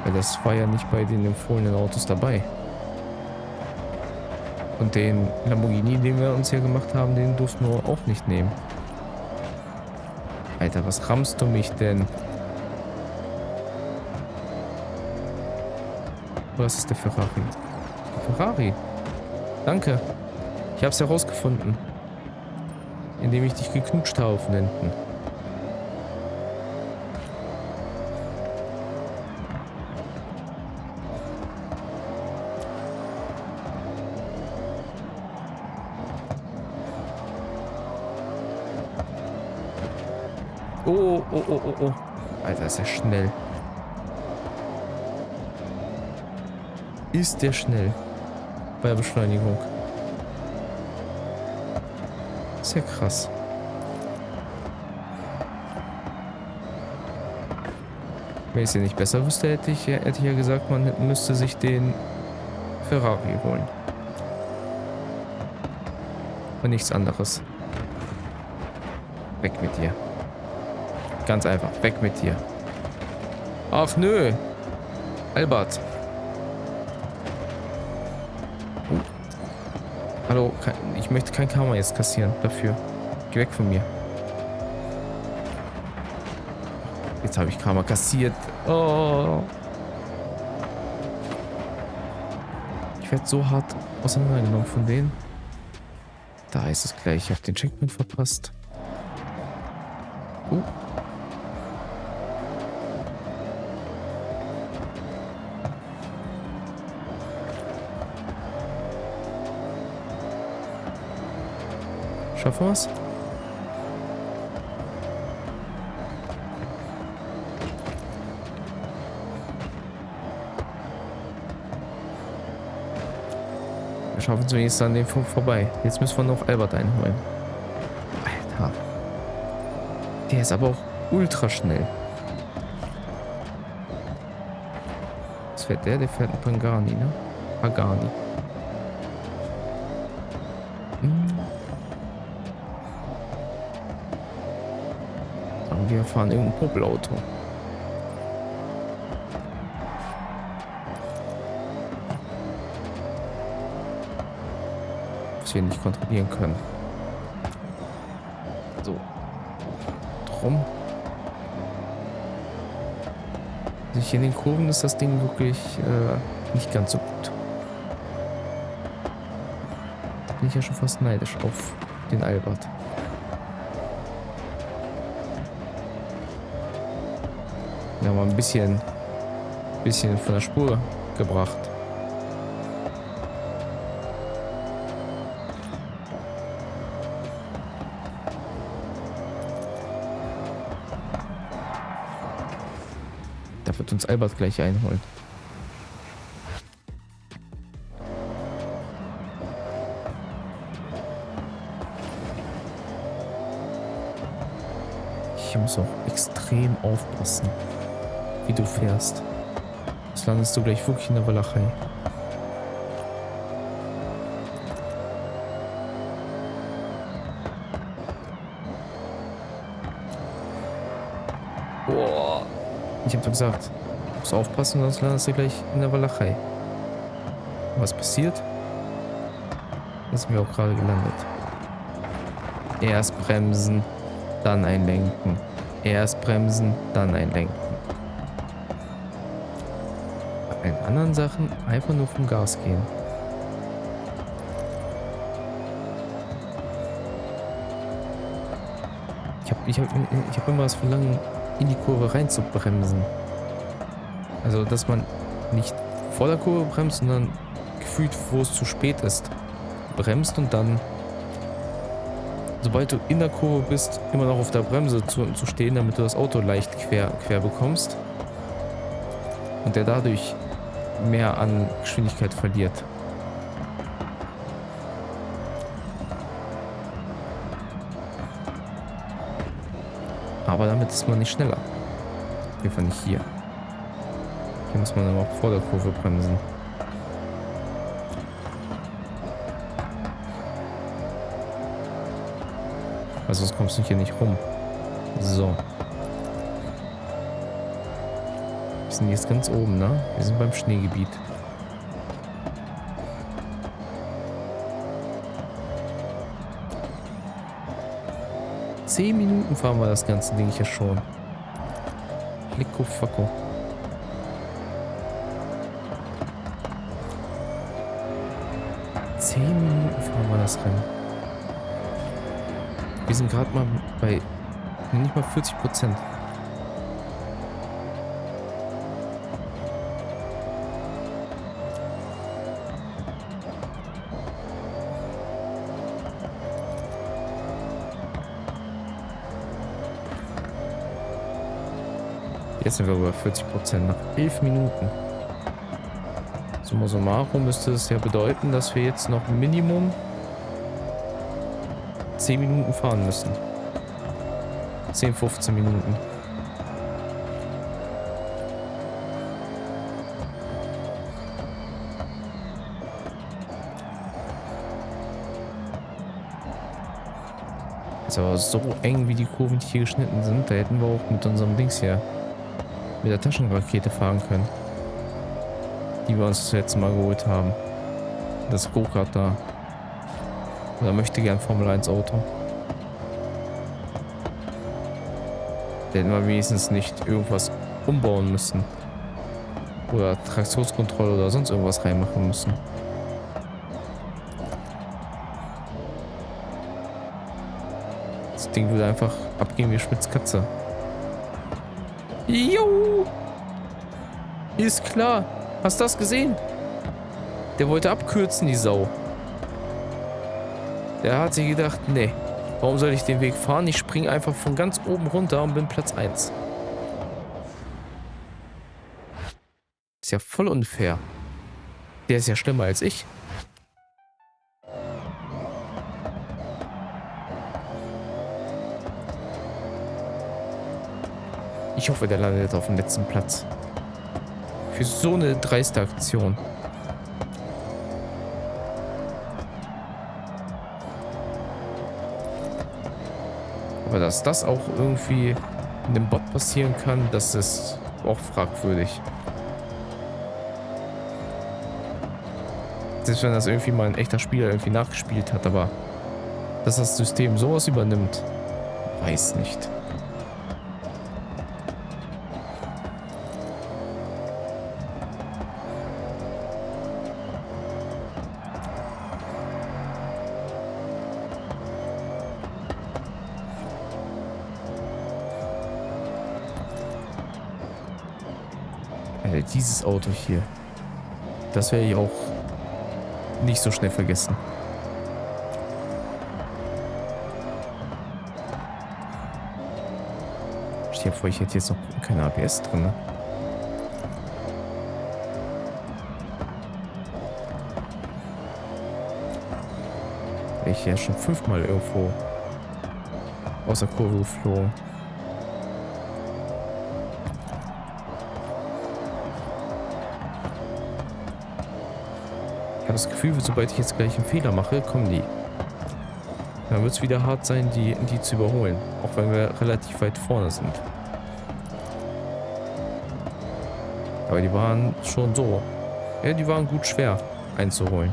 Weil das war ja nicht bei den empfohlenen Autos dabei. Und den Lamborghini, den wir uns hier gemacht haben, den durften wir auch nicht nehmen. Alter, was rammst du mich denn? Was ist der Ferrari? Der Ferrari. Danke. Ich hab's herausgefunden. Indem ich dich geknutscht habe auf Nenten. Oh, oh, oh, oh, oh. Alter, ist der schnell. Ist der schnell. Bei der Beschleunigung. Ist ja krass. Wenn ich es ja nicht besser wüsste, hätte ich ja gesagt, man müsste sich den Ferrari holen. Und nichts anderes. Weg mit dir. Ganz einfach. Weg mit dir. Ach nö. Albert. Oh. Hallo. Ich möchte kein Karma jetzt kassieren dafür. Geh weg von mir. Jetzt habe ich Karma kassiert. Oh. Ich werde so hart auseinandergenommen von denen. Da ist es gleich. Ich habe den Checkpoint verpasst. Schaffen wir es? Wir schaffen es wenigstens an dem vorbei. Jetzt müssen wir noch Albert einholen. Alter. Der ist aber auch ultra schnell. Was fährt der? Der fährt ein Pagani, ne? Pagani. Wir fahren irgendein Popelauto. Was wir nicht kontrollieren können. So. Drum. Also hier in den Kurven ist das Ding wirklich nicht ganz so gut. Da bin ich ja schon fast neidisch auf den Albert. Ja, mal ein bisschen von der Spur gebracht. Da wird uns Albert gleich einholen. Ich muss auch extrem aufpassen, wie du fährst. Sonst landest du gleich wirklich in der Walachei. Boah. Ich hab doch gesagt, du musst aufpassen, sonst landest du gleich in der Walachei. Was passiert? Das sind wir auch gerade gelandet. Erst bremsen, dann einlenken. Erst bremsen, dann einlenken. Bei den anderen Sachen einfach nur vom Gas gehen. Ich hab immer das Verlangen, in die Kurve rein zu bremsen. Also, dass man nicht vor der Kurve bremst, sondern gefühlt, wo es zu spät ist, bremst und dann, sobald du in der Kurve bist, immer noch auf der Bremse zu stehen, damit du das Auto leicht quer bekommst und der dadurch mehr an Geschwindigkeit verliert. Aber damit ist man nicht schneller. Auf jeden Fall nicht hier. Hier muss man aber auch vor der Kurve bremsen. Also sonst kommst du hier nicht rum. So. Wir sind jetzt ganz oben, ne? Wir sind beim Schneegebiet. 10 Minuten fahren wir das ganze Ding hier schon. Lecko Facko. Minuten fahren wir das Rennen. Wir sind gerade mal bei nicht mal 40%. Jetzt sind wir über 40% nach 11 Minuten. Summa summarum müsste es ja bedeuten, dass wir jetzt noch Minimum 10 Minuten fahren müssen. 10, 15 Minuten. Ist aber so eng, wie die Kurven hier geschnitten sind, da hätten wir auch mit unserem Dings hier mit der Taschenrakete fahren können. Die wir uns das letzte Mal geholt haben. Das Go-Kart da. Oder möchte gern Formel 1 Auto. Da hätten wir wenigstens nicht irgendwas umbauen müssen. Oder Traktionskontrolle oder sonst irgendwas reinmachen müssen. Das Ding würde einfach abgehen wie Spitzkatze. Jo! Ist klar. Hast du das gesehen? Der wollte abkürzen, die Sau. Der hat sich gedacht, nee, warum soll ich den Weg fahren? Ich springe einfach von ganz oben runter und bin Platz 1. Ist ja voll unfair. Der ist ja schlimmer als ich. Ich hoffe, der landet auf dem letzten Platz. Für so eine dreiste Aktion. Aber dass das auch irgendwie in dem Bot passieren kann, das ist auch fragwürdig. Selbst wenn das irgendwie mal ein echter Spieler irgendwie nachgespielt hat, aber dass das System sowas übernimmt, weiß nicht. Dieses Auto hier, das werde ich auch nicht so schnell vergessen. Stell dir vor, ich hätte jetzt noch keine ABS drin. Ne? Wäre ich ja schon 5-mal irgendwo aus der Kurve geflogen. Ich habe das Gefühl, sobald ich jetzt gleich einen Fehler mache, kommen die. Dann wird es wieder hart sein, die zu überholen. Auch wenn wir relativ weit vorne sind. Aber die waren schon so. Ja, die waren gut schwer einzuholen.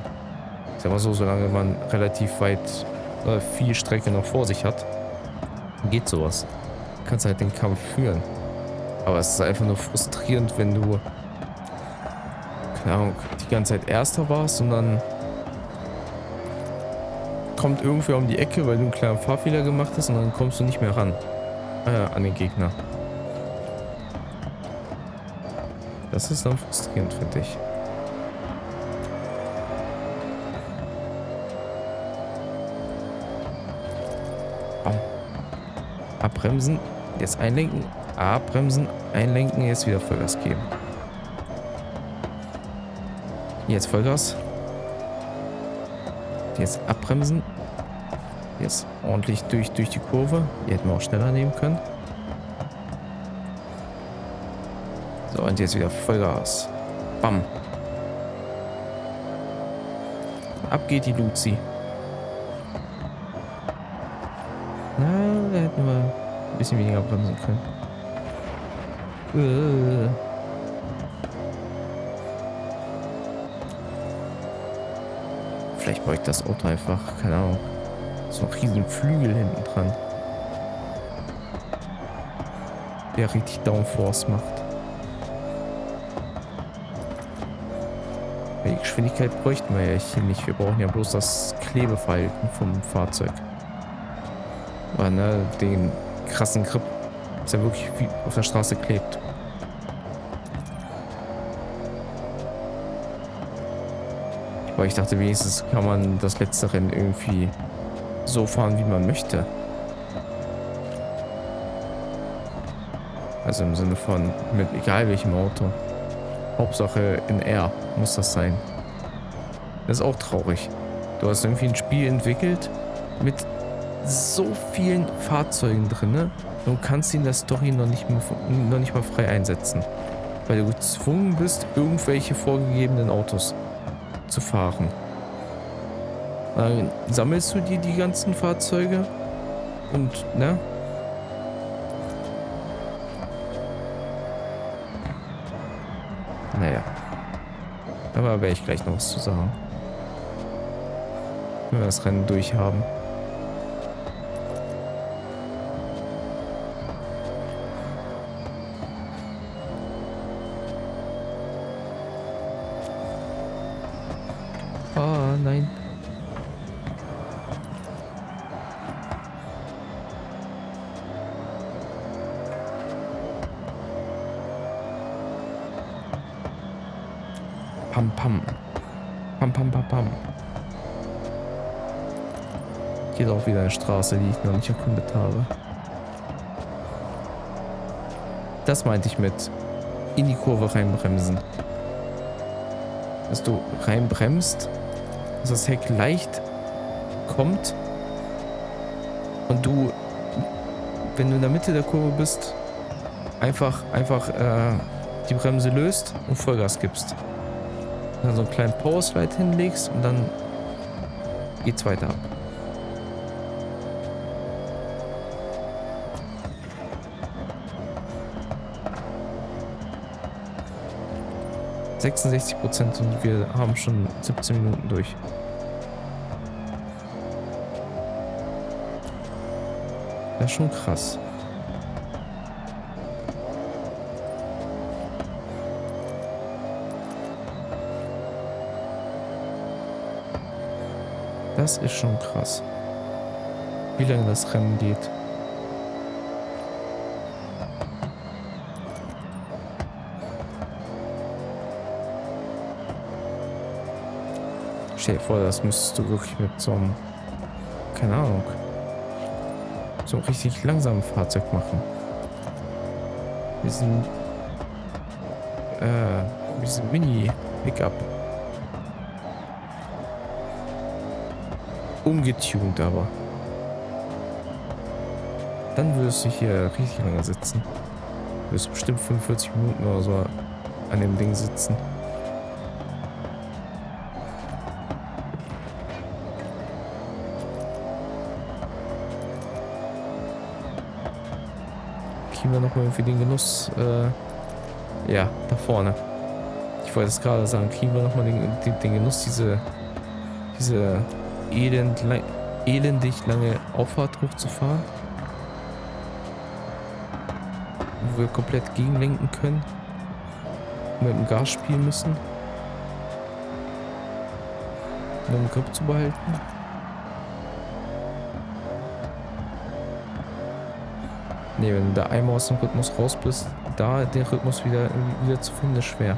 Ich sag mal so, solange man relativ weit viel Strecke noch vor sich hat, geht sowas. Du kannst halt den Kampf führen. Aber es ist einfach nur frustrierend, wenn du die ganze Zeit Erster warst und dann kommt irgendwer um die Ecke, weil du einen kleinen Fahrfehler gemacht hast und dann kommst du nicht mehr ran an den Gegner. Das ist dann frustrierend, finde ich. Abbremsen, jetzt einlenken, abbremsen, einlenken, jetzt wieder Vollgas geben. Jetzt Vollgas. Jetzt abbremsen. Jetzt ordentlich durch die Kurve. Die hätten wir auch schneller nehmen können. So, und jetzt wieder Vollgas. Bam. Ab geht die Luzi. Na, da hätten wir ein bisschen weniger bremsen können. Vielleicht bräuchte das Auto einfach, keine Ahnung, so einen riesen Flügel hinten dran. der richtig Downforce macht. Die Geschwindigkeit bräuchten wir ja hier nicht. Wir brauchen ja bloß das Klebeverhalten vom Fahrzeug. Aber ne, den krassen Grip, dass er wirklich wie auf der Straße klebt. Aber ich dachte, wenigstens kann man das letzte Rennen irgendwie so fahren, wie man möchte. Also im Sinne von, mit egal welchem Auto. Hauptsache in R muss das sein. Das ist auch traurig. Du hast irgendwie ein Spiel entwickelt mit so vielen Fahrzeugen drin und kannst ihn in der Story noch nicht mal frei einsetzen. Weil du gezwungen bist, irgendwelche vorgegebenen Autos zu fahren. Dann sammelst du dir die ganzen Fahrzeuge und, ne? Naja. Aber werde ich gleich noch was zu sagen. Wenn wir das Rennen durchhaben. Ah, nein. Pam, pam. Pam, pam, pam, pam. Hier ist auch wieder eine Straße, die ich noch nicht erkundet habe. Das meinte ich mit in die Kurve reinbremsen. Dass du reinbremst, dass das Heck leicht kommt und du, wenn du in der Mitte der Kurve bist, einfach die Bremse löst und Vollgas gibst. Dann so einen kleinen Powerslide hinlegst und dann geht's weiter ab. %, und wir haben schon 17 Minuten durch. Das ist schon krass. Das ist schon krass. Wie lange das Rennen geht. Stell dir vor, das müsstest du wirklich mit so einem, keine Ahnung, so einem richtig langsamen Fahrzeug machen. Diesen Mini-Pickup. Umgetuned aber. Dann würdest du hier richtig lange sitzen. Du wirst bestimmt 45 Minuten oder so an dem Ding sitzen. Kriegen wir nochmal für den Genuss, ja, da vorne. Ich wollte es gerade sagen, kriegen wir nochmal den Genuss, diese elendig lange Auffahrt hochzufahren, wo wir komplett gegenlenken können und mit dem Gas spielen müssen, um den Grip zu behalten. Ne, wenn du da einmal aus dem Rhythmus raus bist, da den Rhythmus wieder zu finden, ist schwer.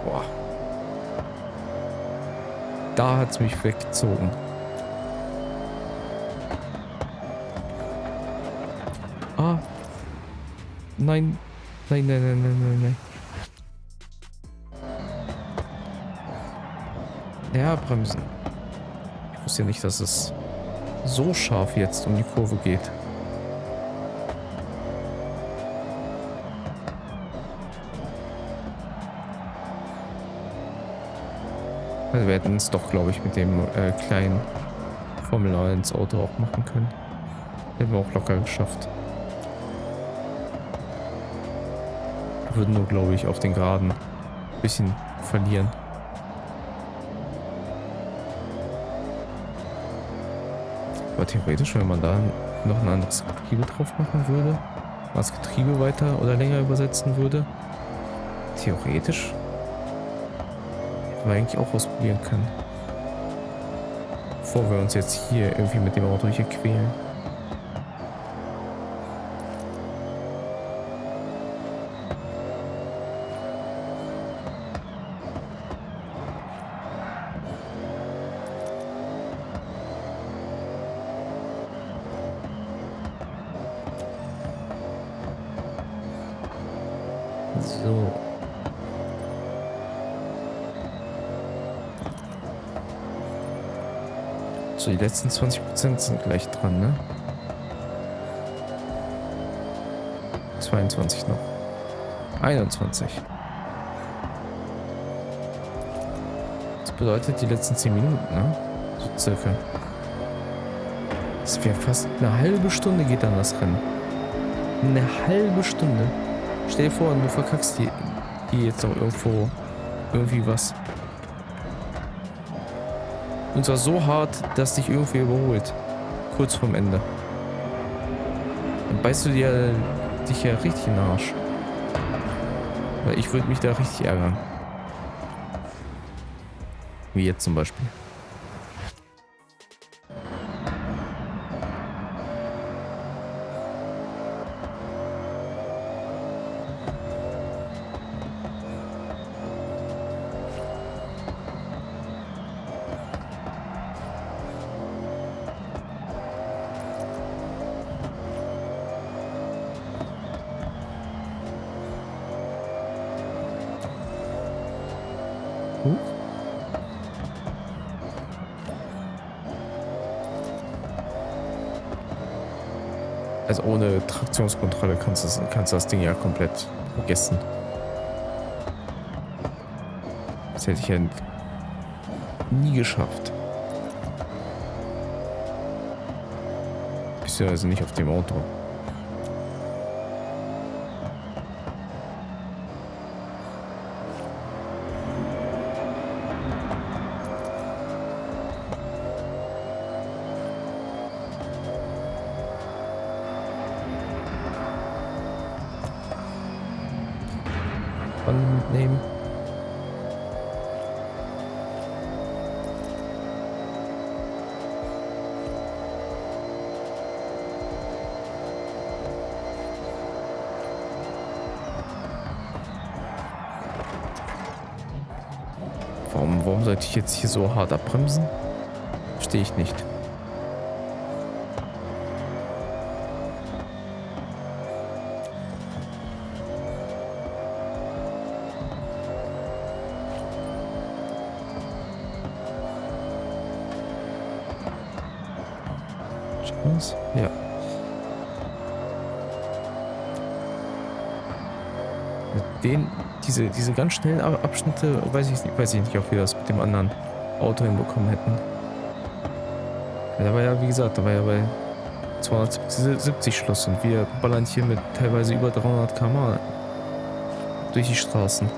Boah. Da hat es mich weggezogen. Ah. Nein. Nein. Ja, bremsen. Ich wusste ja nicht, dass es so scharf jetzt um die Kurve geht. Also wir hätten es doch, glaube ich, mit dem kleinen Formel 1 Auto auch machen können. Hätten wir auch locker geschafft. Wir würden nur, glaube ich, auf den Geraden ein bisschen verlieren. Aber theoretisch, wenn man da noch ein anderes Getriebe drauf machen würde, das Getriebe weiter oder länger übersetzen würde, theoretisch hätten wir eigentlich auch ausprobieren können. Bevor wir uns jetzt hier irgendwie mit dem Auto hier quälen. So. So, die letzten 20% sind gleich dran, ne? 22 noch. 21. Das bedeutet die letzten 10 Minuten, ne? So circa. Das wäre fast eine halbe Stunde geht dann das Rennen. Eine halbe Stunde. Stell dir vor, du verkackst hier jetzt noch irgendwo irgendwie was. Und zwar so hart, dass dich irgendwie überholt. Kurz vorm Ende. Dann beißt du dich ja richtig in den Arsch. Weil ich würde mich da richtig ärgern. Wie jetzt zum Beispiel. Also ohne Traktionskontrolle kannst du das Ding ja komplett vergessen. Das hätte ich ja nie geschafft. Beziehungsweise nicht auf dem Auto. Mitnehmen. Warum sollte ich jetzt hier so hart abbremsen? Verstehe ich nicht. Ja. Diese ganz schnellen Abschnitte, weiß ich nicht, ob wir das mit dem anderen Auto hinbekommen hätten. Ja, da war ja, wie gesagt, bei 270 Schluss und wir ballern hier mit teilweise über 300 km/h durch die Straßen.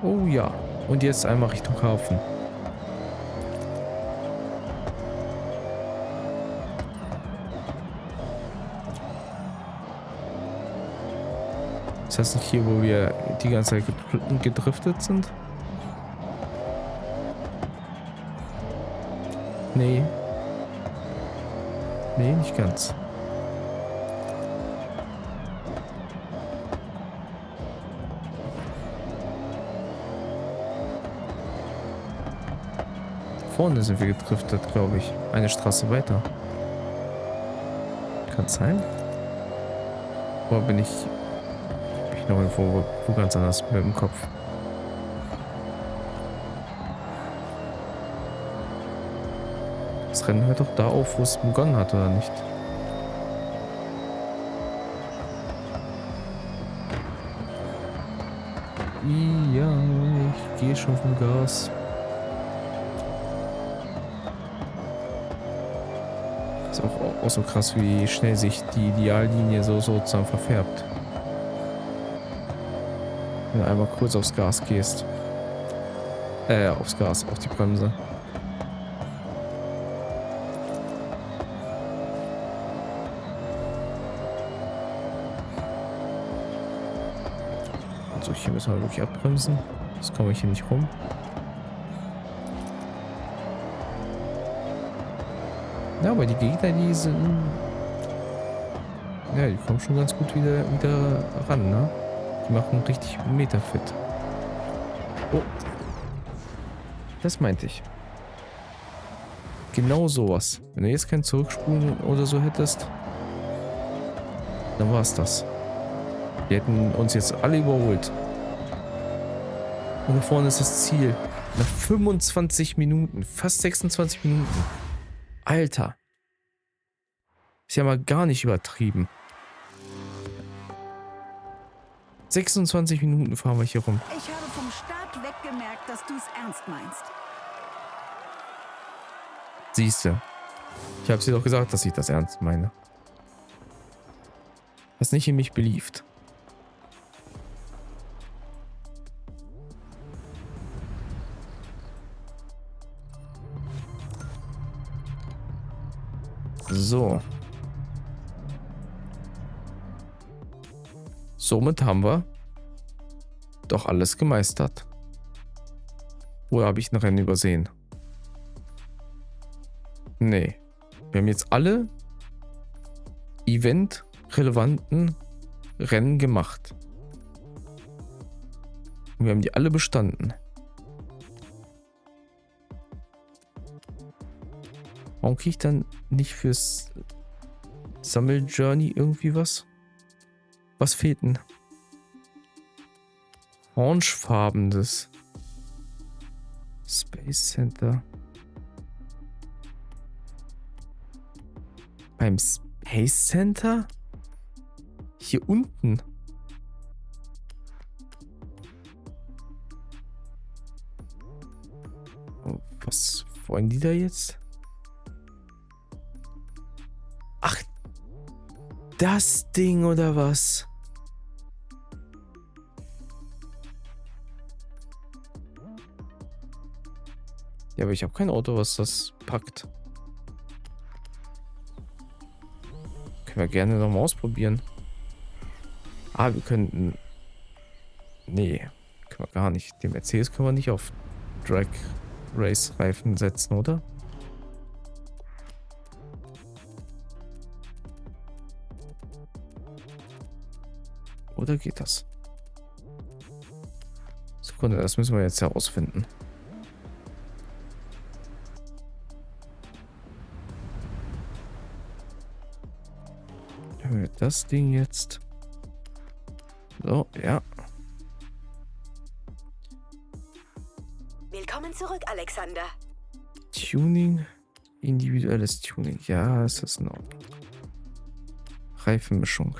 Oh ja, und jetzt einmal Richtung Hafen. Ist das nicht hier, wo wir die ganze Zeit gedriftet sind? Nee. Nee, nicht ganz. Vorne sind wir gedriftet, glaube ich. Eine Straße weiter. Kann es sein? Oder bin ich noch irgendwo wo ganz anders mit dem Kopf? Das Rennen hört doch da auf, wo es begonnen hat, oder nicht? Ja, ich gehe schon vom Gas. Ist auch so krass, wie schnell sich die Ideallinie so sozusagen verfärbt. Wenn du einmal kurz aufs Gas gehst. Aufs Gas, auf die Bremse. Also hier müssen wir wirklich abbremsen. Das komme ich hier nicht rum. Ja, aber die Gegner, die sind... Ja, die kommen schon ganz gut wieder ran, ne? Die machen richtig Meterfit. Oh. Das meinte ich. Genau sowas. Wenn du jetzt kein Zurückspulen oder so hättest, dann war es das. Die hätten uns jetzt alle überholt. Und da vorne ist das Ziel. Nach 25 Minuten, fast 26 Minuten. Alter. Ist ja mal gar nicht übertrieben. 26 Minuten fahren wir hier rum.
Ich habe vom Start weg gemerkt, dass du es ernst meinst.
Siehste. Ich hab's dir doch gesagt, dass ich das ernst meine. Hast nicht in mich beliebt. So. Somit haben wir doch alles gemeistert. Oder habe ich ein Rennen übersehen? Nee. Wir haben jetzt alle event-relevanten Rennen gemacht. Und wir haben die alle bestanden. Warum kriege ich dann nicht fürs Sammel-Journey irgendwie was? Was fehlt denn? Orangefarbenes. Space Center. Beim Space Center? Hier unten. Was wollen die da jetzt? Ach, das Ding oder was? Ja, aber ich habe kein Auto, was das packt. Können wir gerne noch mal ausprobieren. Ah, wir könnten... Nee, können wir gar nicht. Den Mercedes können wir nicht auf Drag Race Reifen setzen, oder? Oder geht das? Sekunde, das müssen wir jetzt herausfinden. Haben wir das Ding jetzt? So, ja.
Willkommen zurück, Alexander.
Tuning, individuelles Tuning. Ja, es ist in Ordnung. Reifenmischung.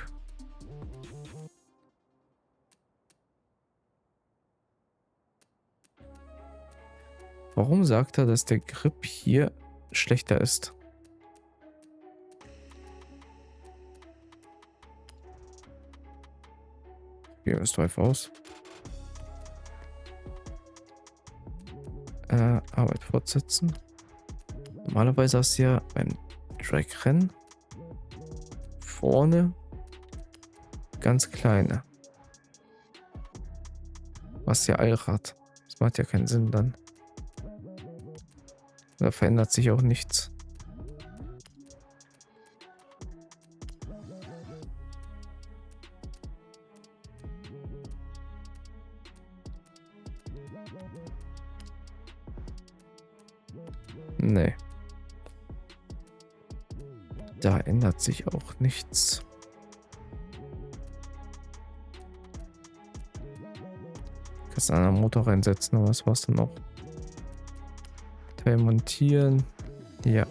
Warum sagt er, dass der Grip hier schlechter ist? Probieren wir es Drive aus. Arbeit fortsetzen. Normalerweise hast du ja beim Drag-Rennen vorne ganz kleine. Was ja Allrad. Das macht ja keinen Sinn dann. Da verändert sich auch nichts. Nee. Da ändert sich auch nichts. Kannst du einen anderen Motor reinsetzen, aber was war's denn noch? Teil montieren. Ja.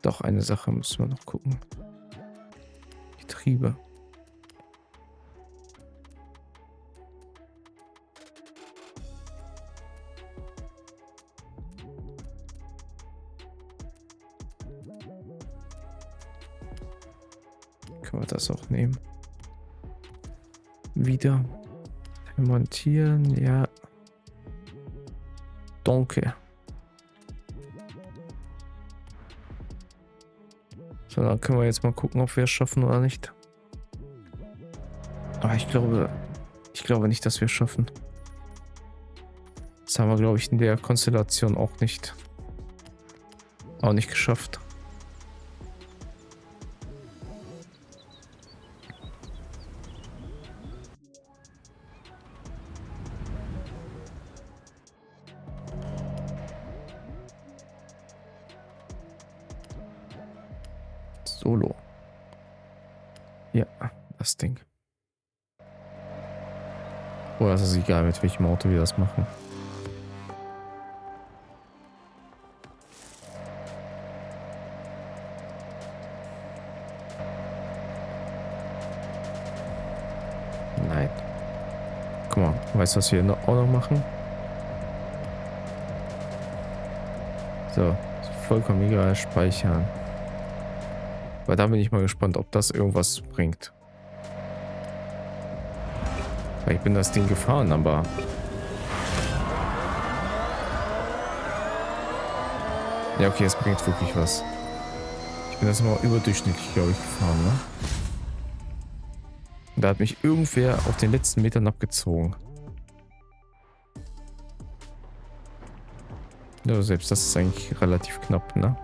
Doch, eine Sache müssen wir noch gucken. Getriebe. Können wir das auch nehmen. Wieder. Montieren, ja. Danke. So, dann können wir jetzt mal gucken, ob wir es schaffen oder nicht. Aber ich glaube nicht, dass wir es schaffen. Das haben wir, glaube ich, in der Konstellation auch nicht geschafft. Solo. Ja, das Ding. Oder ist es egal, mit welchem Auto wir das machen. Nein. Guck mal, weißt du, was wir auch noch machen? So, vollkommen egal, speichern. Weil da bin ich mal gespannt, ob das irgendwas bringt. Weil ich bin das Ding gefahren, aber... Ja, okay, es bringt wirklich was. Ich bin das mal überdurchschnittlich, glaube ich, gefahren, ne? Und da hat mich irgendwer auf den letzten Metern abgezogen. Ja, selbst das ist eigentlich relativ knapp, ne?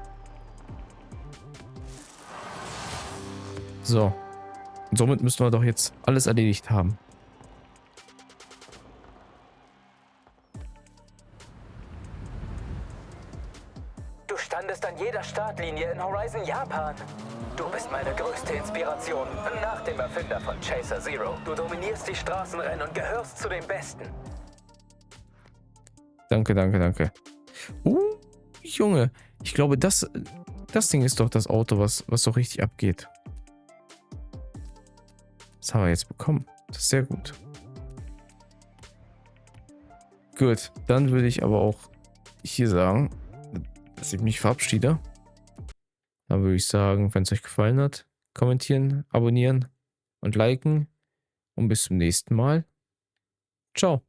So. Und somit müssen wir doch jetzt alles erledigt haben.
Du standest an jeder Startlinie in Horizon Japan. Du bist meine größte Inspiration. Nach dem Erfinder von Chaser Zero. Du dominierst die Straßenrennen und gehörst zu den Besten.
Danke, danke, danke. Junge. Ich glaube, das Ding ist doch das Auto, was so richtig abgeht. Das haben wir jetzt bekommen. Das ist sehr gut. Gut, dann würde ich aber auch hier sagen, dass ich mich verabschiede. Dann würde ich sagen, wenn es euch gefallen hat, kommentieren, abonnieren und liken. Und bis zum nächsten Mal. Ciao.